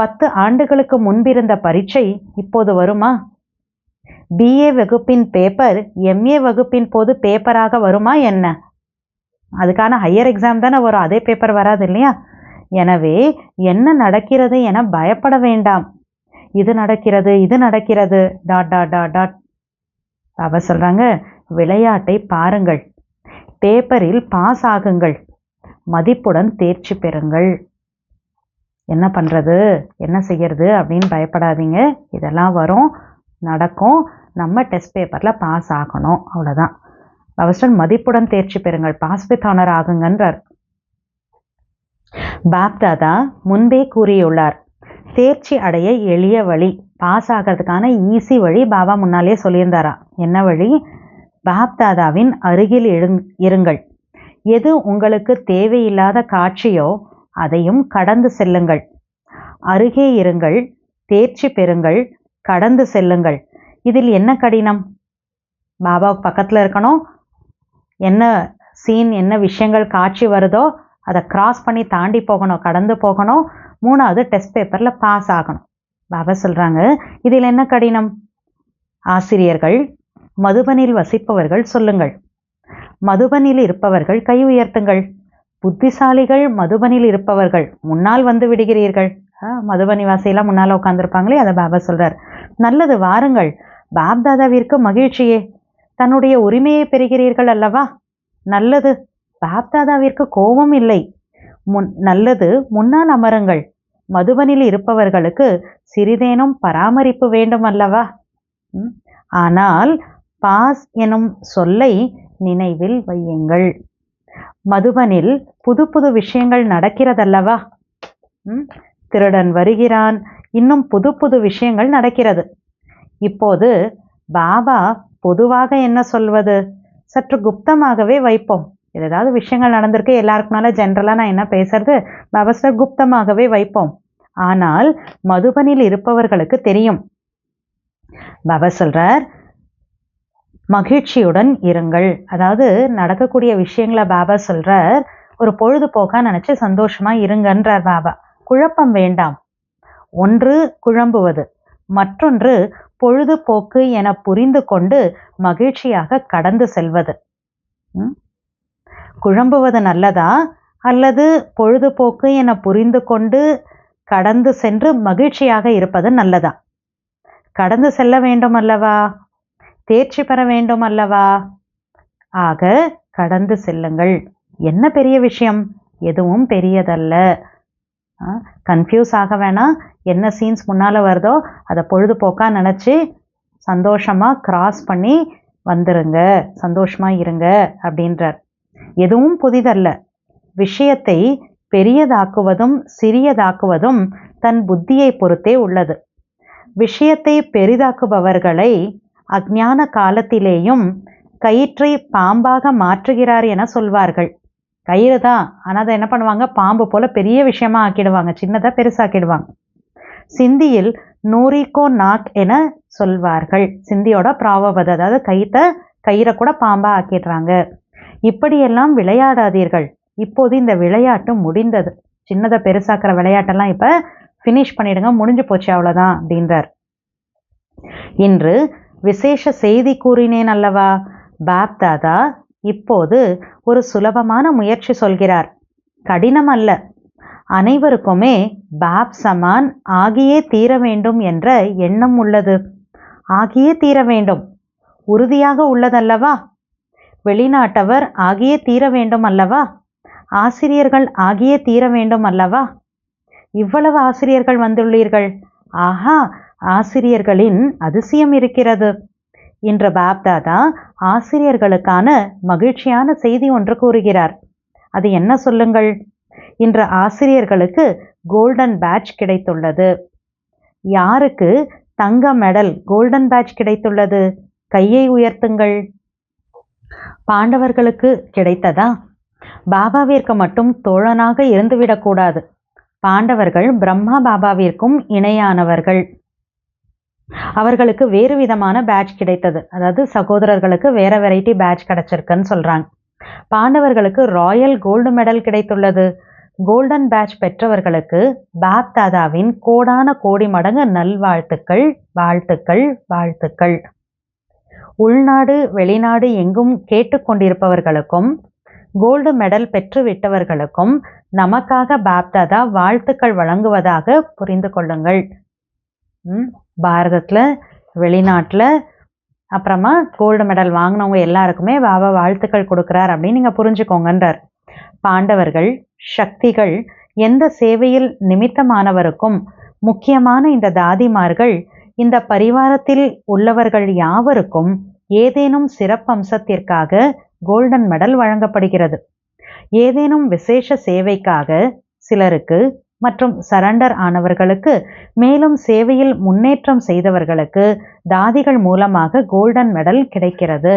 10 ஆண்டுகளுக்கு முன்பிருந்த பரீட்சை இப்போது வருமா? BA வகுப்பின் பேப்பர் MA வகுப்பின் போது பேப்பராக வருமா என்ன? அதுக்கான ஹையர் எக்ஸாம் தானே வரும், அதே பேப்பர் வராது இல்லையா? எனவே என்ன நடக்கிறது என பயப்பட வேண்டாம். இது நடக்கிறது, இது நடக்கிறது, dot dot dot dot. Baba சொல்கிறாங்க, விளையாட்டை பாருங்கள், பேப்பரில் பாஸ் ஆகுங்கள், மதிப்புடன் தேர்ச்சி பெறுங்கள். என்ன பண்ணுறது, என்ன செய்யறது அப்படின்னு பயப்படாதீங்க. இதெல்லாம் வரும், நடக்கும். நம்ம டெஸ்ட் பேப்பரில் பாஸ் ஆகணும், அவ்வளோதான். அவசரம் மதிப்புடன் தேர்ச்சி பெறுங்கள், பாஸ் வித் ஆனர் ஆகுங்கன்றார். பாப்தாதா முன்பே கூறியுள்ளார், தேர்ச்சி அடைய எளிய வழி, பாஸ் ஆகிறதுக்கான ஈஸி வழி பாபா முன்னாலே சொல்லியிருந்தாரா. என்ன வழி? பாப்தாதாவின் அருகில் இருங்கள். எது உங்களுக்கு தேவையில்லாத காட்சியோ அதையும் கடந்து செல்லுங்கள். அருகே இருங்கள், தேர்ச்சி பெறுங்கள், கடந்து செல்லுங்கள். இதில் என்ன கடினம்? பாபாவுக்கு பக்கத்தில் இருக்கணும், என்ன சீன், என்ன விஷயங்கள் காட்சி வருதோ அதை கிராஸ் பண்ணி தாண்டி போகணும், கடந்து போகணும். 3வது டெஸ்ட் பேப்பரில் பாஸ் ஆகணும். பாபா சொல்கிறாங்க, இதில் என்ன கடினம்? ஆசிரியர்கள், மதுபனில் வசிப்பவர்கள் சொல்லுங்கள். மதுபனில் இருப்பவர்கள் கை உயர்த்துங்கள். புத்திசாலிகள் மதுபனில் இருப்பவர்கள் முன்னால் வந்து விடுகிறீர்கள். மதுபனி வாசியெல்லாம் முன்னால் உட்காந்துருப்பாங்களே, அதை பாபா சொல்கிறார். நல்லது, வாருங்கள், பாப்தாதாவிற்கு மகிழ்ச்சியே, தன்னுடைய உரிமையை பெறுகிறீர்கள் அல்லவா? நல்லது, பாப்தாதாவிற்கு கோபம் இல்லை. நல்லது, முன்னால் அமருங்கள். மதுபனில் இருப்பவர்களுக்கு சிறிதேனும் பராமரிப்பு வேண்டும் அல்லவா? ஆனால் பாஸ் எனும் சொல்லை நினைவில் வையுங்கள். மதுபனில் புது புது விஷயங்கள் நடக்கிறதல்லவா? திருடன் வருகிறான், இன்னும் புது புது விஷயங்கள் நடக்கிறது. இப்போது பாபா பொதுவாக என்ன சொல்வது, சற்று குப்தமாகவே வைப்போம். ஏதாவது விஷயங்கள் நடந்திருக்கு, எல்லாருக்குனால ஜென்ரலாக நான் என்ன பேசுறது, பாபா சார் குப்தமாகவே வைப்போம். ஆனால் மதுபனில் இருப்பவர்களுக்கு தெரியும். பாபா சொல்றார், மகிழ்ச்சியுடன் இருங்கள். அதாவது நடக்கக்கூடிய விஷயங்களை பாபா சொல்றார், ஒரு பொழுதுபோக்கா நினைச்சு சந்தோஷமா இருங்கன்றார் பாபா. குழப்பம் வேண்டாம். ஒன்று குழம்புவது, மற்றொன்று பொழுதுபோக்கு என புரிந்து கொண்டு மகிழ்ச்சியாக கடந்து செல்வது. குழம்புவது நல்லதா அல்லது பொழுதுபோக்கு என புரிந்து கொண்டு கடந்து சென்று மகிழ்ச்சியாக இருப்பது நல்லதா? கடந்து செல்ல வேண்டும் அல்லவா? தேர்ச்சி பெற வேண்டும் அல்லவா? ஆக கடந்து செல்லுங்கள். என்ன பெரிய விஷயம்? எதுவும் பெரியதல்ல. கன்ஃபியூஸ் ஆக வேணாம். என்ன சீன்ஸ் முன்னால் வருதோ அதை பொழுதுபோக்கா நினச்சி சந்தோஷமாக கிராஸ் பண்ணி வந்துருங்க, சந்தோஷமாக இருங்க அப்படின்றார். எதுவும் புதிதல்ல. விஷயத்தை பெரியதாக்குவதும் சிறியதாக்குவதும் தன் புத்தியை பொறுத்தே உள்ளது. விஷயத்தை பெரிதாக்குபவர்களை அஞ்ஞான காலத்திலேயும் கயிற்றை பாம்பாக மாற்றுகிறார் என சொல்வார்கள். கயிறு தான், ஆனால் அதை என்ன பண்ணுவாங்க, பாம்பு போல பெரிய விஷயமா ஆக்கிடுவாங்க, சின்னதாக பெருசாக்கிடுவாங்க. சிந்தியில் நூரிக்கோ நாக் என சொல்வார்கள். சிந்தியோட பிராவபத, அதாவது கயிறை கூட பாம்பா ஆக்கிடுறாங்க. இப்படியெல்லாம் விளையாடாதீர்கள். இப்போது இந்த விளையாட்டு முடிந்தது. சின்னதை பெருசாக்குற விளையாட்டெல்லாம் இப்போ ஃபினிஷ் பண்ணிடுங்க, முடிஞ்சு போச்சு, அவ்வளோதான் அப்படின்றார். இன்று விசேஷ செய்தி கூறினேன் அல்லவா? பாப்தாதா இப்போது ஒரு சுலபமான முயற்சி சொல்கிறார். கடினம் அல்ல. அனைவருக்குமே பாப் சமான் ஆகியே தீர வேண்டும் என்ற எண்ணம் உள்ளது. ஆகியே தீர வேண்டும் உறுதியாக உள்ளதல்லவா? வெளிநாட்டவர் ஆகியே தீர வேண்டும் அல்லவா? ஆசிரியர்கள் ஆகியே தீர வேண்டும் அல்லவா? இவ்வளவு ஆசிரியர்கள் வந்துள்ளீர்கள். ஆஹா, ஆசிரியர்களின் அதிசயம் இருக்கிறது. இன்று பாப்தாதா ஆசிரியர்களுக்கான மகிழ்ச்சியான செய்தி ஒன்று கூறுகிறார். அது என்ன சொல்லுங்கள்? இன்று ஆசிரியர்களுக்கு கோல்டன் பேட்ச் கிடைத்துள்ளது. யாருக்கு தங்க மெடல் கோல்டன் பேட்ச் கிடைத்துள்ளது? கையை உயர்த்துங்கள். பாண்டவர்களுக்கு கிடைத்ததா? பாபாவிற்கு மட்டும் தோழனாக இருந்துவிடக்கூடாது. பாண்டவர்கள் பிரம்மா பாபாவிற்கும் இணையானவர்கள். அவர்களுக்கு வேறு விதமான பேட்ச் கிடைத்தது. அதாவது சகோதரர்களுக்கு வேற வெரைட்டி பேட்ச் கிடைச்சிருக்குன்னு சொல்றாங்க. பாண்டவர்களுக்கு ராயல் கோல்டு மெடல் கிடைத்துள்ளது. கோல்டன் பேட்ச் பெற்றவர்களுக்கு பாப் தாதாவின் கோடான கோடி மடங்கு நல்வாழ்த்துக்கள், வாழ்த்துக்கள், வாழ்த்துக்கள். உள்நாடு வெளிநாடு எங்கும் கேட்டுக்கொண்டிருப்பவர்களுக்கும் கோல்டு மெடல் பெற்றுவிட்டவர்களுக்கும் நமக்காக பாப் தாதா வாழ்த்துக்கள் வழங்குவதாக புரிந்து கொள்ளுங்கள். பாரதத்தில் வெளிநாட்டில் அப்புறமா கோல்டு மெடல் வாங்கினவங்க எல்லாருக்குமே பாபா வாழ்த்துக்கள் கொடுக்குறார் அப்படின்னு நீங்கள் புரிஞ்சுக்கோங்கன்றார். பாண்டவர்கள், சக்திகள், எந்த சேவையில் நிமித்தமானவருக்கும் முக்கியமான இந்த தாதிமார்கள், இந்த பரிவாரத்தில் உள்ளவர்கள் யாவருக்கும் ஏதேனும் சிறப்பம்சத்திற்காக கோல்டன் மெடல் வழங்கப்படுகிறது. ஏதேனும் விசேஷ சேவைக்காக சிலருக்கு மற்றும் சரண்டர் ஆனவர்களுக்கு, மேலும் சேவையில் முன்னேற்றம் செய்தவர்களுக்கு தாதிகள் மூலமாக கோல்டன் மெடல் கிடைக்கிறது.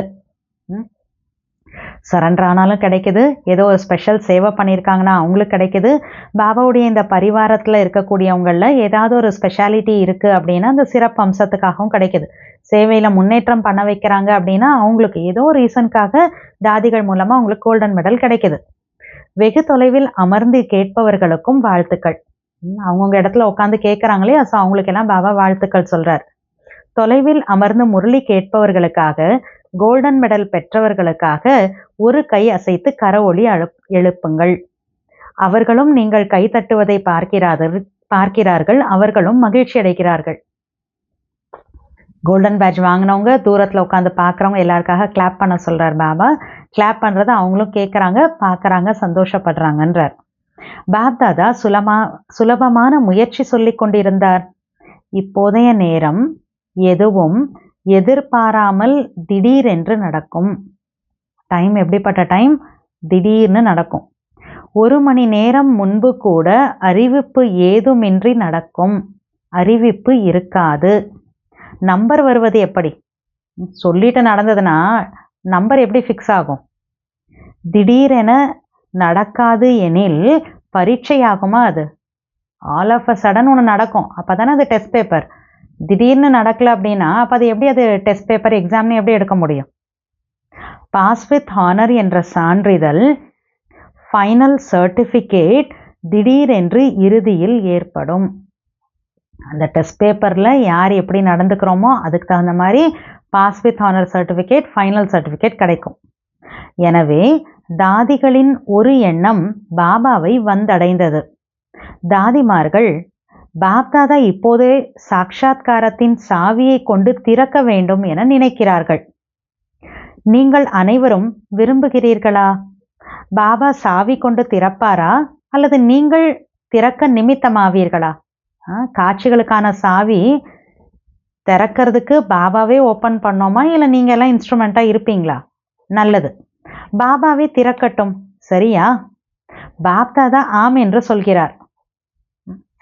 சரண்டர் ஆனாலும் கிடைக்குது, ஏதோ ஒரு ஸ்பெஷல் சேவை பண்ணியிருக்காங்கன்னா அவங்களுக்கு கிடைக்குது. பாபாவுடைய இந்த பரிவாரத்தில் இருக்கக்கூடியவங்களில் ஏதாவது ஒரு ஸ்பெஷாலிட்டி இருக்குது அப்படின்னா அந்த சிறப்பு அம்சத்துக்காகவும் கிடைக்குது. சேவையில் முன்னேற்றம் பண்ண வைக்கிறாங்க அப்படின்னா அவங்களுக்கு ஏதோ ரீசனுக்காக தாதிகள் மூலமாக அவங்களுக்கு கோல்டன் மெடல் கிடைக்குது. வெகு தொலைவில் அமர்ந்து கேட்பவர்களுக்கும் வாழ்த்துக்கள். அவங்கவுங்க இடத்துல உட்காந்து கேட்குறாங்களே, ஸோ அவங்களுக்கெல்லாம் பாபா வாழ்த்துக்கள் சொல்கிறார். தொலைவில் அமர்ந்து முரளி கேட்பவர்களுக்காக, கோல்டன் மெடல் பெற்றவர்களுக்காக ஒரு கை அசைத்து கரவொலி எழுப்புங்கள். அவர்களும் நீங்கள் கை தட்டுவதை பார்க்கிறார்கள், அவர்களும் மகிழ்ச்சி அடைகிறார்கள். கோல்டன் பேட்ச் வாங்கினவங்க தூரத்தில் உட்காந்து பார்க்குறவங்க எல்லாருக்காக கிளாப் பண்ண சொல்கிறார் பாபா. கிளாப் பண்ணுறதை அவங்களும் கேட்குறாங்க, பார்க்குறாங்க, சந்தோஷப்படுறாங்கன்றார். பாப்தாதா சுலபமான முயற்சி சொல்லி கொண்டிருந்தார். இப்போதைய நேரம் எதுவும் எதிர்பாராமல் திடீரென்று நடக்கும். டைம் எப்படிப்பட்ட டைம்? திடீர்னு நடக்கும். 1 மணி நேரம் முன்பு கூட அறிவிப்பு ஏதுமின்றி நடக்கும். அறிவிப்பு இருக்காது. நம்பர் வருவது எப்படி? சொல்லிட்டு நடந்ததுன்னா நம்பர் எப்படி ஃபிக்ஸ் ஆகும்? திடீரென நடக்காது எனில் பரீட்சையாகுமா? அது ஆல் ஆஃப் அ சடன் ஒன்று நடக்கும், அப்போ தானே அது டெஸ்ட் பேப்பர். திடீர்னு நடக்கல அப்படின்னா அப்போ அது எப்படி அது டெஸ்ட் பேப்பர் எக்ஸாம்னு எப்படி எடுக்க முடியும்? பாஸ் வித் ஹானர் என்ற சான்றிதழ், ஃபைனல் சர்டிஃபிகேட் திடீரென்று இறுதியில் ஏற்படும். அந்த டெஸ்ட் பேப்பரில் யார் எப்படி நடந்துக்கிறோமோ அதுக்கு தகுந்த மாதிரி pass with honour certificate, final certificate கிடைக்கும். எனவே தாதிகளின் ஒரு எண்ணம் பாபாவை வந்தடைந்தது. தாதிமார்கள் பாப்தாதா இப்போதே சாட்சாத்காரத்தின் சாவியை கொண்டு திறக்க வேண்டும் என நினைக்கிறார்கள். நீங்கள் அனைவரும் விரும்புகிறீர்களா? பாபா சாவி கொண்டு திறப்பாரா அல்லது நீங்கள் திறக்க நிமித்தமாவீர்களா? காட்சிகளுக்கான சாவி திறக்கிறதுக்கு பாபாவே ஓப்பன் பண்ணோமா இல்லை நீங்கள் எல்லாம் இன்ஸ்ட்ருமெண்ட்டாக இருப்பீங்களா? நல்லது, பாபாவே திறக்கட்டும். சரியா? பாப்தாதா ஆம் என்று சொல்கிறார்.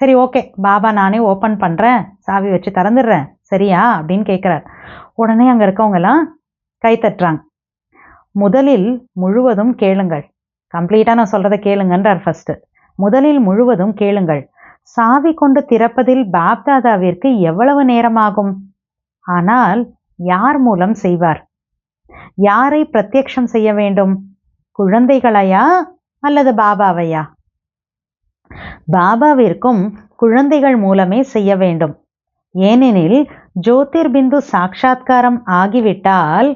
சரி, ஓகே, பாபா நானே ஓப்பன் பண்ணுறேன், சாவி வச்சு திறந்துடுறேன், சரியா அப்படின்னு கேட்குறார். உடனே அங்கே இருக்கவங்கெல்லாம் கை தட்டுறாங்க. முதலில் முழுவதும் கேளுங்கள். கம்ப்ளீட்டாக நான் சொல்கிறத கேளுங்கன்றார் ஃபஸ்ட்டு. முதலில் முழுவதும் கேளுங்கள். சாவி கொண்டு திறப்பதில் பாப்தாதாவிற்கு எவ்வளவு நேரமாகும்? ஆனால் யார் மூலம் செய்வார்? யாரை பிரத்யக்ஷம் செய்ய வேண்டும்? குழந்தைகளையா அல்லது பாபாவையா? பாபாவிற்கும் குழந்தைகள் மூலமே செய்ய வேண்டும். ஏனெனில் ஜோதிர்பிந்து சாட்சாத்காரம் ஆகிவிட்டால்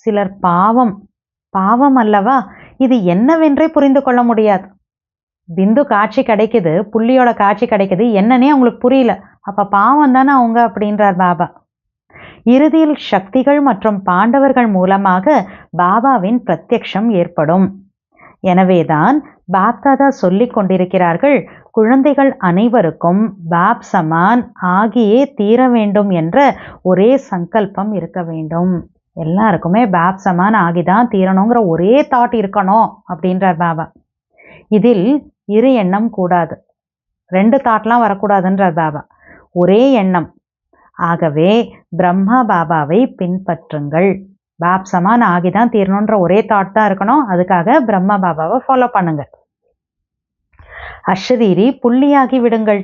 சிலர் பாவம் அல்லவா, இது என்னவென்றே புரிந்து கொள்ள முடியாது. பிந்து காட்சி கிடைக்குது, புள்ளியோட காட்சி கிடைக்குது, என்னன்னே அவங்களுக்கு புரியல, அப்ப பாவம் தானே அவங்க அப்படின்றார் பாபா. இறுதியில் சக்திகள் மற்றும் பாண்டவர்கள் மூலமாக பாபாவின் பிரத்யக்ஷம் ஏற்படும். எனவேதான் பாப்தாதா சொல்லிக் கொண்டிருக்கிறார்கள், குழந்தைகள் அனைவருக்கும் பாப் சமான் ஆகியே தீர வேண்டும் என்ற ஒரே சங்கல்பம் இருக்க வேண்டும். எல்லாருக்குமே பாப் சமான் ஆகிதான் தீரணுங்கிற ஒரே தாட் இருக்கணும் அப்படின்றார் பாபா. இதில் இரு எண்ணம் கூடாது, 2 தாட்லாம் வரக்கூடாதுன்றார் பாபா. ஒரே எண்ணம். ஆகவே பிரம்மா பாபாவை பின்பற்றுங்கள். பாப் சமான் ஆகிதான் தீரணுன்ற ஒரே தாட் தான் இருக்கணும். அதுக்காக பிரம்மா பாபாவை ஃபாலோ பண்ணுங்க. அஷரீரி புள்ளியாகி விடுங்கள்.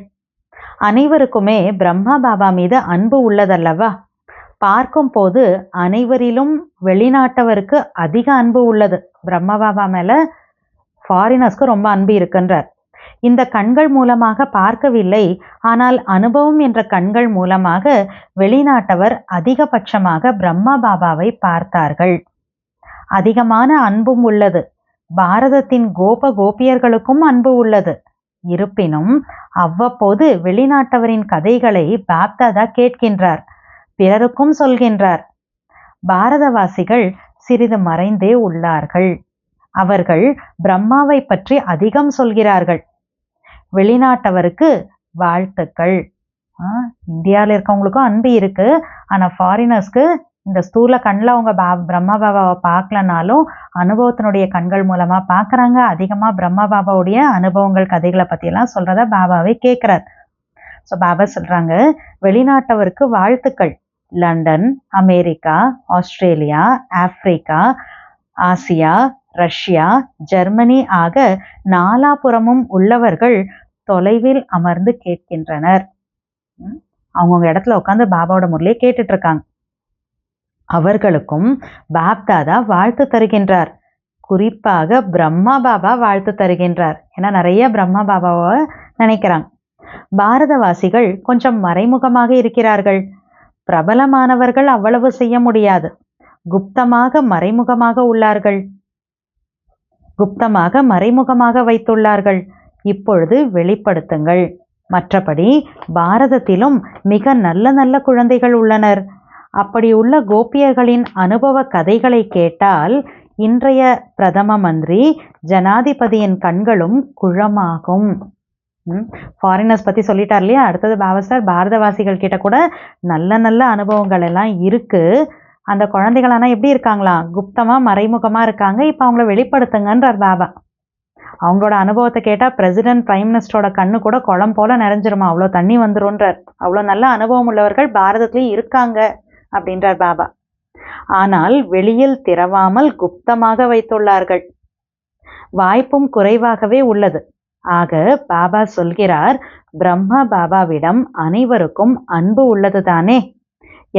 அனைவருக்குமே பிரம்மா பாபா மீது அன்பு உள்ளதல்லவா? பார்க்கும் போது அனைவரிலும் வெளிநாட்டவருக்கு அதிக அன்பு உள்ளது. பிரம்மா பாபா மேல ஃபாரினர்ஸ்க்கு ரொம்ப அன்பு இருக்குன்றார். இந்த கண்கள் மூலமாக பார்க்கவில்லை, ஆனால் அனுபவம் என்ற கண்கள் மூலமாக வெளிநாட்டவர் அதிகபட்சமாக பிரம்மா பாபாவை பார்த்தார்கள். அதிகமான அன்பும் உள்ளது. பாரதத்தின் கோபியர்களுக்கும் அன்பு உள்ளது. இருப்பினும் அவ்வப்போது வெளிநாட்டவரின் கதைகளை பாப்தாதா கேட்கின்றார், பிறருக்கும் சொல்கின்றார். பாரதவாசிகள் சிறிது மறைந்தே உள்ளார்கள். அவர்கள் பிரம்மாவை பற்றி அதிகம் சொல்கிறார்கள். வெளிநாட்டவருக்கு வாழ்த்துக்கள். இந்தியாவில் இருக்கவங்களுக்கும் அன்பு இருக்கு, ஆனால் ஃபாரினர்ஸ்க்கு இந்த ஸ்தூல கண்ணில் அவங்க பிரம்மா பாபாவை பார்க்கலனாலும் அனுபவத்தினுடைய கண்கள் மூலமாக பார்க்குறாங்க. அதிகமாக பிரம்மா பாபாவுடைய அனுபவங்கள் கதைகளை பற்றியெல்லாம் சொல்கிறத பாபாவை கேட்குறார். ஸோ பாபா சொல்கிறாங்க, வெளிநாட்டவருக்கு வாழ்த்துக்கள். London, America, Australia, Africa, Asia, Russia, Germany ஆக நாலாபுறமும் உள்ளவர்கள் தொலைவில் அமர்ந்து கேட்கின்றனர். அவங்கவுங்க இடத்துல உட்காந்து பாபாவோட முறையிலே கேட்டுட்டு இருக்காங்க. அவர்களுக்கும் பாப்தாதா வாழ்த்து தருகின்றார். குறிப்பாக பிரம்மா பாபா வாழ்த்து தருகின்றார். ஏன்னா நிறைய பிரம்மா பாபாவை நினைக்கிறாங்க. பாரதவாசிகள் கொஞ்சம் மறைமுகமாக இருக்கிறார்கள். பிரபலமானவர்கள் அவ்வளவு செய்ய முடியாது. குப்தமாக மறைமுகமாக வைத்துள்ளார்கள். இப்பொழுது வெளிப்படுத்துங்கள். மற்றபடி பாரதத்திலும் மிக நல்ல நல்ல குழந்தைகள் உள்ளனர். அப்படி உள்ள கோபியர்களின் அனுபவ கதைகளை கேட்டால் இன்றைய பிரதம மந்திரி ஜனாதிபதியின் கண்களும் குழமாகும். ஃபாரினர்ஸ் பற்றி சொல்லிட்டார் இல்லையா? அடுத்தது பாபா சார் பாரதவாசிகள் கிட்ட கூட நல்ல நல்ல அனுபவங்கள் எல்லாம் இருக்கு. அந்த குழந்தைகள் ஆனால் எப்படி இருக்காங்களாம்? குப்தமாக மறைமுகமாக இருக்காங்க. இப்போ அவங்கள வெளிப்படுத்துங்கன்றார் பாபா. அவங்களோட அனுபவத்தை கேட்டால் பிரசிடென்ட் பிரைம் மினிஸ்டரோட கண்ணு கூட குளம் போல நிறைஞ்சிருமா, அவ்வளோ தண்ணி வந்துருன்றார். அவ்வளோ நல்ல அனுபவம் உள்ளவர்கள் பாரதத்துலேயும் இருக்காங்க அப்படின்றார் பாபா. ஆனால் வெளியில் திறவாமல் குப்தமாக வைத்துள்ளார்கள். வாய்ப்பும் குறைவாகவே உள்ளது. ஆக பாபா சொல்கிறார், பிரம்மா பாபாவிடம் அனைவருக்கும் அன்பு உள்ளது தானே?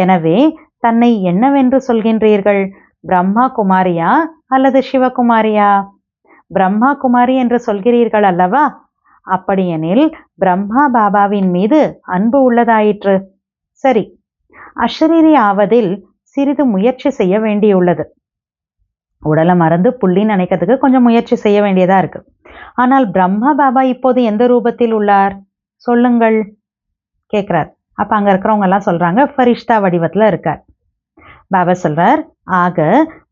எனவே தன்னை என்னவென்று சொல்கின்றீர்கள்? பிரம்மா குமாரியா அல்லது சிவகுமாரியா? பிரம்மா குமாரி என்று சொல்கிறீர்கள் அல்லவா? அப்படியெனில் பிரம்மா பாபாவின் மீது அன்பு உள்ளதாயிற்று. சரி, அஷரீரி ஆவதில் சிறிது முயற்சி செய்ய வேண்டியுள்ளது. உடலை மறந்து புள்ளி நினைக்கிறதுக்கு கொஞ்சம் முயற்சி செய்ய வேண்டியதா இருக்கு. ஆனால் பிரம்மா பாபா இப்போது எந்த ரூபத்தில் உள்ளார் சொல்லுங்கள் கேட்கிறார். அப்ப அங்க இருக்கிறவங்க எல்லாம் சொல்றாங்க, ஃபரிஷ்தா வடிவத்துல இருக்கார். பாபா சொல்றார், ஆக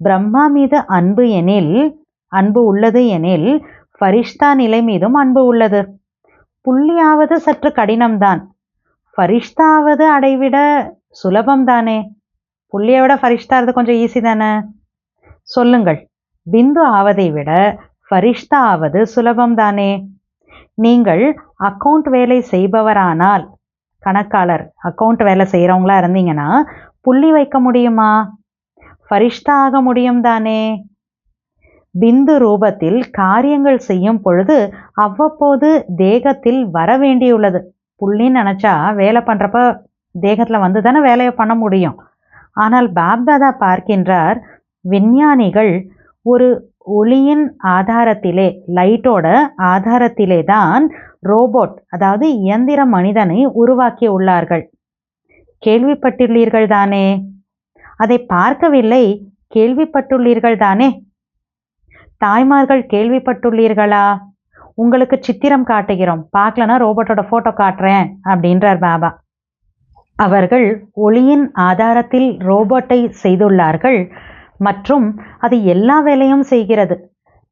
பிரம்மா மீது அன்பு உள்ளது எனில் ஃபரிஷ்தா நிலை மீதும் அன்பு உள்ளது. புள்ளியாவது சற்று கடினம்தான், ஃபரிஷ்தாவது அடைவிட சுலபம்தானே. புள்ளியை விட ஃபரிஷ்தா கொஞ்சம் ஈஸி தானே. சொல்லுங்கள், பிந்து ஆவதை விட ஃபரிஷ்தா ஆவது சுலபம்தானே. நீங்கள் அக்கௌண்ட் வேலை செய்பவரானால், கணக்காளர் அக்கௌண்ட் வேலை செய்கிறவங்களா இருந்தீங்கன்னா புள்ளி வைக்க முடியுமா? ஃபரிஷ்தா ஆக முடியும் தானே. பிந்து ரூபத்தில் காரியங்கள் செய்யும் பொழுது அவ்வப்போது தேகத்தில் வர வேண்டியுள்ளது. புள்ளின்னு நினச்சா வேலை பண்ணுறப்ப தேகத்தில் வந்து தானே வேலையை பண்ண முடியும். ஆனால் பாப்தாதா பார்க்கின்றார், விஞ்ஞானிகள் ஒரு ஒளியின் ஆதாரத்திலே, லைட்டோட ஆதாரத்திலே தான் ரோபோட், அதாவது இயந்திர மனிதனை உருவாக்கி உள்ளார்கள். கேள்விப்பட்டுள்ளீர்கள் தானே? அதை பார்க்கவில்லை, கேள்விப்பட்டுள்ளீர்கள் தானே? தாய்மார்கள் கேள்விப்பட்டுள்ளீர்களா? உங்களுக்கு சித்திரம் காட்டுகிறோம், பார்க்கலனா ரோபோட்டோட போட்டோ காட்டுறேன் அப்படின்றார் பாபா. அவர்கள் ஒளியின் ஆதாரத்தில் ரோபோட்டை செய்துள்ளார்கள் மற்றும் அது எல்லா வேலையும் செய்கிறது,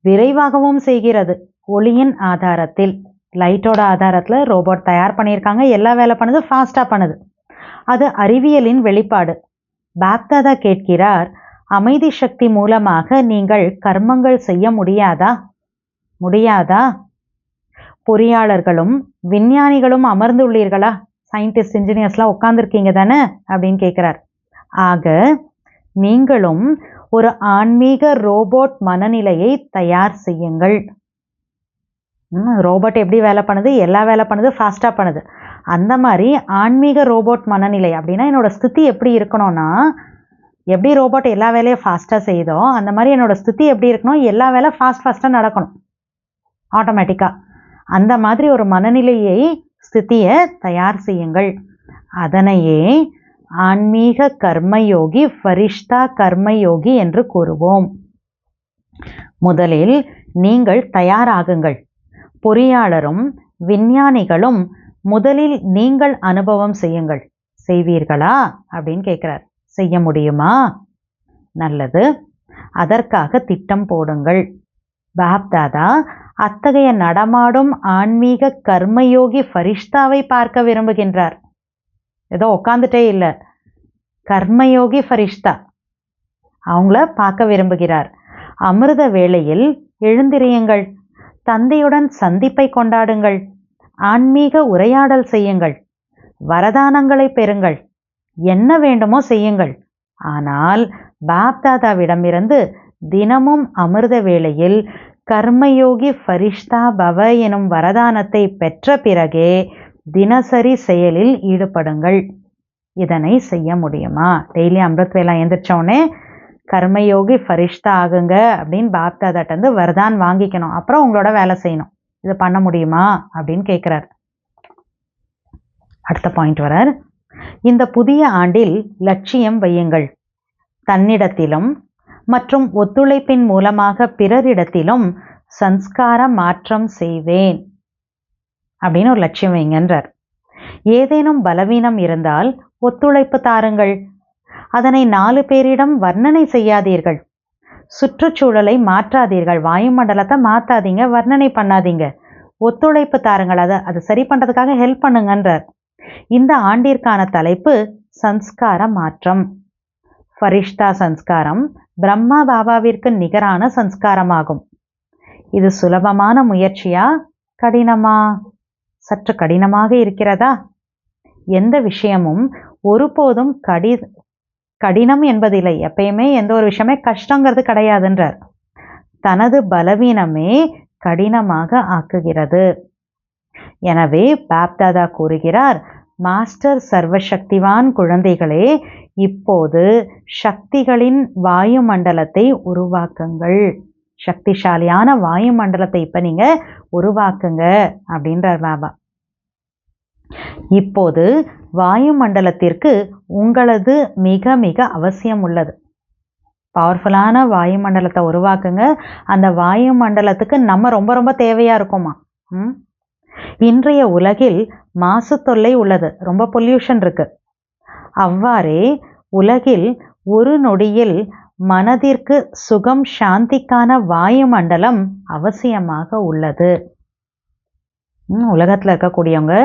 விரைவாகவும் செய்கிறது. ஒளியின் ஆதாரத்தில் லைட்டோட ஆதாரத்தில் ரோபோட் தயார் பண்ணியிருக்காங்க. எல்லா வேலை பண்ணுது, ஃபாஸ்ட்டாக பண்ணுது. அது அறிவியலின் வெளிப்பாடு. பாப்தாதா கேட்கிறார், அமைதி சக்தி மூலமாக நீங்கள் கர்மங்கள் செய்ய முடியாதா? பொறியாளர்களும் விஞ்ஞானிகளும் அமர்ந்துள்ளீர்களா? சயின்டிஸ்ட், இன்ஜினியர்ஸ்லாம் உட்காந்துருக்கீங்க தானே அப்படின்னு கேட்குறார். ஆக நீங்களும் ஒரு ஆன்மீக ரோபோட் மனநிலையை தயார் செய்யுங்கள். ரோபோட் எப்படி வேலை பண்ணுது? எல்லா வேலை பண்ணுது, ஃபாஸ்ட்டாக பண்ணுது. அந்த மாதிரி ஆன்மீக ரோபோட் மனநிலை அப்படின்னா என்னோட ஸ்திதி எப்படி இருக்கணும்னா, எப்படி ரோபோட் எல்லா வேலையும் ஃபாஸ்ட்டாக செய்யுதோ அந்த மாதிரி என்னோட ஸ்திதி எப்படி இருக்கணும், எல்லா வேலை ஃபாஸ்ட்டாக நடக்கணும் ஆட்டோமேட்டிக்காக. அந்த மாதிரி ஒரு மனநிலையை, ஸ்திதியை தயார் செய்யுங்கள். அதனையே ஆன்மீக கர்மயோகி, ஃபரிஷ்தா கர்மயோகி என்று கூறுவோம். முதலில் நீங்கள் தயாராகுங்கள். பொறியாளரும் விஞ்ஞானிகளும் முதலில் நீங்கள் அனுபவம் செய்யுங்கள். செய்வீர்களா அப்படின்னு கேட்குறார். செய்ய முடியுமா? நல்லது, அதற்காக திட்டம் போடுங்கள். பாப்தாதா அத்தகைய நடமாடும் ஆன்மீக கர்மயோகி ஃபரிஷ்தாவை பார்க்க விரும்புகின்றார். ஏதோ உட்காந்துட்டே இல்லை, கர்மயோகி ஃபரிஷ்தா அவங்கள பார்க்க விரும்புகிறார். அமிர்த வேளையில் எழுந்திரியுங்கள். தந்தையுடன் சந்திப்பை கொண்டாடுங்கள். ஆன்மீக உரையாடல் செய்யுங்கள். வரதானங்களை பெறுங்கள். என்ன வேண்டுமோ செய்யுங்கள். ஆனால் பாப்தாதாவிடமிருந்து தினமும் அமிர்த வேளையில் கர்மயோகி ஃபரிஷ்தா பவ எனும் வரதானத்தை பெற்ற பிறகே தினசரி செயலில் ஈடுபடுங்கள். இதனை செய்ய முடியுமா? டெய்லி அமிர்த் வேளை எழுந்திரிச்சோடனே கர்மயோகி ஃபரிஷ்தா ஆகுங்க அப்படின்னு பாப்தாதாட்டந்து வரதான் வாங்கிக்கணும். அப்புறம் உங்களோட வேலை செய்யணும். இது பண்ண முடியுமா அப்படின்னு கேட்குறார். அடுத்த பாயிண்ட் வரார். இந்த புதிய ஆண்டில் லட்சியம் வையுங்கள். தன்னிடத்திலும் மற்றும் ஒத்துழைப்பின் மூலமாக பிறரிடத்திலும் சன்ஸ்கார மாற்றம் செய்வேன் அப்படின்னு ஒரு லட்சியம் வைங்கன்றார். ஏதேனும் பலவீனம் இருந்தால் ஒத்துழைப்பு தாருங்கள். அதனை 4 பேரிடம் வர்ணனை செய்யாதீர்கள். சுற்றுச்சூழலை மாற்றாதீர்கள். வாயுமண்டலத்தை மாற்றாதீங்க, வர்ணனை பண்ணாதீங்க. ஒத்துழைப்பு தாருங்கள். அதை சரி பண்ணுறதுக்காக ஹெல்ப் பண்ணுங்கன்றார். இந்த ஆண்டிற்கான தலைப்பு சன்ஸ்கார மாற்றம். ஃபரிஷ்தா சன்ஸ்காரம் பிரம்மா பாபாவிற்கு நிகரான சன்ஸ்காரமாகும். இது சுலபமான முயற்சியா, கடினமா? சற்று கடினமாக இருக்கிறதா? எந்த விஷயமும் ஒருபோதும் கடினம் என்பதில்லை. எப்பயுமே எந்த ஒரு விஷயமே கஷ்டங்கிறது கிடையாதுன்றார். தனது பலவீனமே கடினமாக ஆக்குகிறது. எனவே பாப்தாதா கூறுகிறார், மாஸ்டர் சர்வசக்திவான் குழந்தைகளே, இப்போது சக்திகளின் வாயுமண்டலத்தை உருவாக்குங்கள். சக்திசாலியான வாயுமண்டலத்தை இப்ப நீங்க உருவாக்குங்க அப்படின்றார் பாபா. இப்போது வாயுமண்டலத்திற்கு உங்களது மிக மிக அவசியம் உள்ளது. பவர்ஃபுல்லான வாயுமண்டலத்தை உருவாக்குங்க. அந்த வாயுமண்டலத்துக்கு நம்ம ரொம்ப ரொம்ப தேவையா இருக்குமா? இன்றைய உலகில் மாசு தொல்லை உள்ளது, ரொம்ப பொல்யூஷன் இருக்கு. அவ்வாறே உலகில் ஒரு நொடியில் மனதிற்கு சுகம் சாந்திக்கான வாயுமண்டலம் அவசியமாக உள்ளது. உலகத்தில் இருக்கக்கூடியவங்க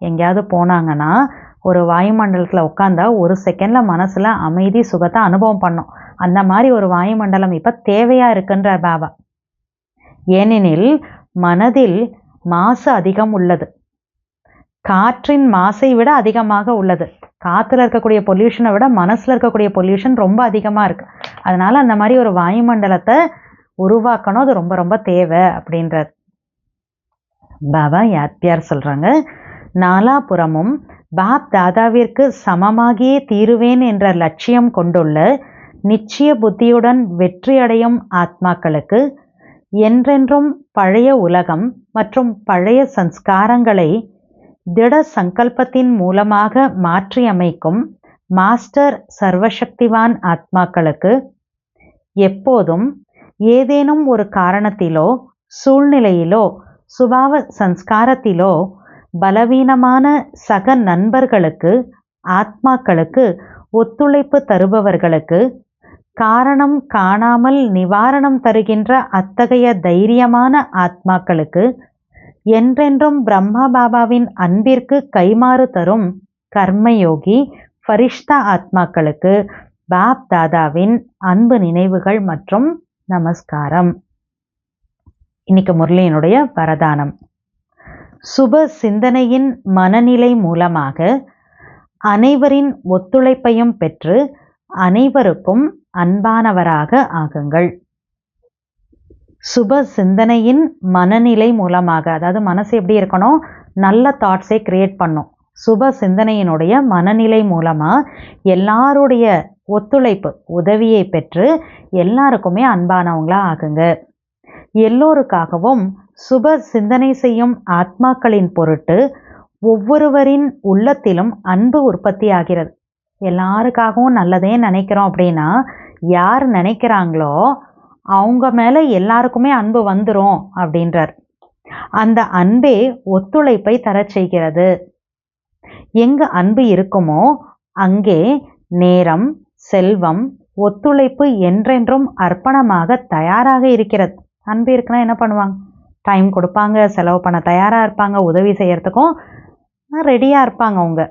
எங்கேயாவது போனாங்கன்னா ஒரு வாயுமண்டலத்தில் உட்காந்தா 1 செகண்டில் மனசில் அமைதி சுகத்தை அனுபவம் பண்ணும். அந்த மாதிரி ஒரு வாயுமண்டலம் இப்போ தேவையாக இருக்குன்றார் பாபா. ஏனெனில் மனதில் மாசு அதிகம் உள்ளது. காற்றின் மாசை விட அதிகமாக உள்ளது. காற்றுல இருக்கக்கூடிய பொல்யூஷனை விட மனசில் இருக்கக்கூடிய பொல்யூஷன் ரொம்ப அதிகமாக இருக்குது. அதனால் அந்த மாதிரி ஒரு வாயுமண்டலத்தை உருவாக்கணும், அது ரொம்ப ரொம்ப தேவை அப்படின்றார் பாபா. யார் சொல்கிறாங்க, நாலாபுறமும் பாப் தாதாவிற்கு சமமாகியே தீருவேன் என்ற லட்சியம் கொண்டுள்ள நிச்சய புத்தியுடன் வெற்றியடையும் ஆத்மாக்களுக்கு என்றென்றும் பழைய உலகம் மற்றும் பழைய சன்ஸ்காரங்களை திட சங்கல்பத்தின் மூலமாக மாற்றியமைக்கும் மாஸ்டர் சர்வசக்திவான் ஆத்மாக்களுக்கு எப்போதும் ஏதேனும் ஒரு காரணத்திலோ சூழ்நிலையிலோ சுபாவ சன்ஸ்காரத்திலோ பலவீனமான சக நண்பர்களுக்கு, ஆத்மாக்களுக்கு, ஒத்துழைப்பு தருபவர்களுக்கு, காரணம் காணாமல் நிவாரணம் தருகின்ற அத்தகைய தைரியமான ஆத்மாக்களுக்கு, என்றென்றும் பிரம்மா பாபாவின் அன்பிற்கு கைமாறு தரும் கர்மயோகி ஃபரிஷ்தா ஆத்மாக்களுக்கு பாப் தாதாவின் அன்பு நினைவுகள் மற்றும் நமஸ்காரம். இன்னைக்கு முரளியினுடைய வரதானம். சுப சிந்தனையின் மனநிலை மூலமாக அனைவரின் ஒத்துழைப்பையும் பெற்று அனைவருக்கும் அன்பானவராக ஆகுங்கள். சுப சிந்தனையின் மனநிலை மூலமாக, அதாவது மனசு எப்படி இருக்கணும், நல்ல தாட்ஸை கிரியேட் பண்ணும். சுப சிந்தனையினுடைய மனநிலை மூலமா எல்லாருடைய ஒத்துழைப்பு உதவியை பெற்று எல்லாருக்குமே அன்பானவங்களா ஆகுங்க. எல்லோருக்காகவும் சுப சிந்தனை செய்யும் ஆத்மாக்களின் பொருட்டு ஒவ்வொருவரின் உள்ளத்திலும் அன்பு உற்பத்தி ஆகிறது. எல்லாருக்காகவும் நல்லதே நினைக்கிறோம் அப்படின்னா யார் நினைக்கிறாங்களோ அவங்க மேல எல்லாருக்குமே அன்பு வந்துரும் அப்படின்றார். அந்த அன்பே ஒத்துழைப்பை தர செய்கிறது. எங்கு அன்பு இருக்குமோ அங்கே நேரம், செல்வம், ஒத்துழைப்பு என்றென்றும் அர்ப்பணமாக தயாராக இருக்கிறது. அன்பு இருக்குன்னா என்ன பண்ணுவாங்க? டைம் கொடுப்பாங்க, செலவு பண்ண தயாராக இருப்பாங்க, உதவி செய்யறதுக்கும் ரெடியாக இருப்பாங்க அவங்க.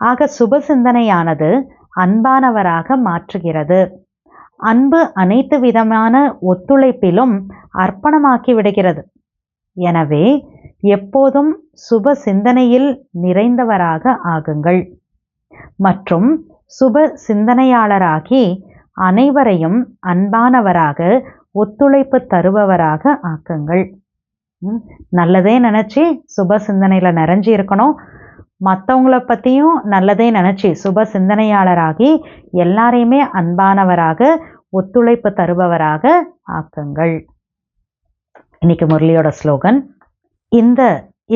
ஆக சுப சிந்தனையானது அன்பானவராக மாற்றுகிறது. அன்பு அனைத்து விதமான ஒத்துழைப்பிலும் அர்ப்பணமாக்கி விடுகிறது. எனவே எப்போதும் சுப சிந்தனையில் நிறைந்தவராக ஆகுங்கள் மற்றும் சுப சிந்தனையாளராகி அனைவரையும் அன்பானவராக ஒத்துழைப்பு தருபவராக ஆக்குங்கள். நல்லதே நினச்சி சுப சிந்தனையில் நிறைஞ்சி இருக்கணும். மற்றவங்கள பற்றியும் நல்லதே நினச்சி சுப சிந்தனையாளராகி எல்லாரையுமே அன்பானவராக ஒத்துழைப்பு தருபவராக ஆக்குங்கள். இன்னைக்கு முரளியோட ஸ்லோகன்.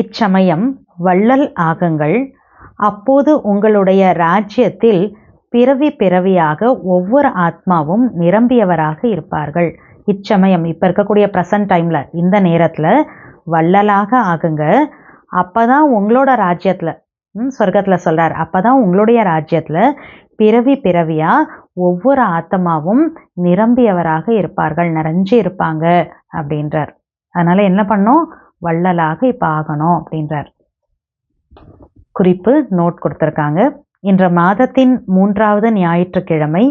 இச்சமயம் வள்ளல் ஆகுங்கள், அப்போது உங்களுடைய ராஜ்யத்தில் பிறவி பிறவியாக ஒவ்வொரு ஆத்மாவும் நிரம்பியவராக இருப்பார்கள். இச்சமயம் இப்போ இருக்கக்கூடிய ப்ரெசன்ட் டைமில் இந்த நேரத்தில் வள்ளலாக ஆகுங்க. அப்போ தான் உங்களோட ராஜ்யத்தில் சொர்க்கத்தில் சொல்கிறார், அப்போ தான் உங்களுடைய ராஜ்யத்தில் பிறவி பிறவியாக ஒவ்வொரு ஆத்மாவும் நிரம்பியவராக இருப்பார்கள், நிறைஞ்சு இருப்பாங்க அப்படின்றார். அதனால் என்ன பண்ணோம்? வள்ளலாக இப்போ ஆகணும் அப்படின்றார். குறிப்பு நோட் கொடுத்துருக்காங்க. இன்று மாதத்தின் 3வது ஞாயிற்றுக்கிழமை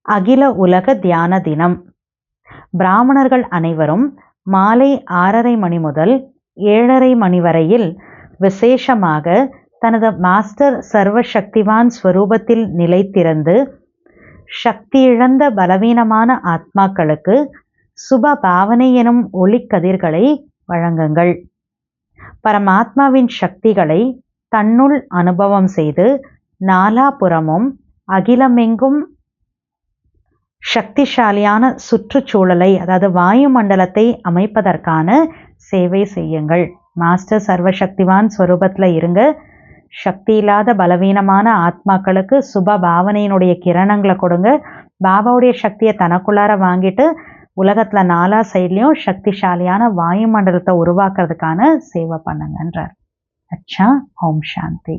அகில உலக தியான தினம். பிராமணர்கள் அனைவரும் மாலை 6:30 மணி முதல் 7:30 மணி வரையில் விசேஷமாக தனது மாஸ்டர் சர்வசக்திவான் ஸ்வரூபத்தில் நிலைத்திருந்து சக்தியிழந்த பலவீனமான ஆத்மாக்களுக்கு சுப பாவனை எனும் ஒளிக்கதிர்களை வழங்குங்கள். பரமாத்மாவின் சக்திகளை தன்னுள் அனுபவம் செய்து நாலாபுறமும் அகிலமெங்கும் சக்திசாலியான சுற்றுச்சூழலை, அதாவது வாயு மண்டலத்தை அமைப்பதற்கான சேவை செய்யுங்கள். மாஸ்டர் சர்வசக்திவான் ஸ்வரூபத்தில் இருங்க. சக்தி இல்லாத பலவீனமான ஆத்மாக்களுக்கு சுப பாவனையினுடைய கிரணங்களை கொடுங்க. பாபாவுடைய சக்தியை தனக்குள்ளார வாங்கிட்டு உலகத்தில் 4 சைட்லேயும் சக்திசாலியான வாயு மண்டலத்தை உருவாக்குறதுக்கான சேவை பண்ணுங்கன்றார். அச்சா. ஓம் சாந்தி.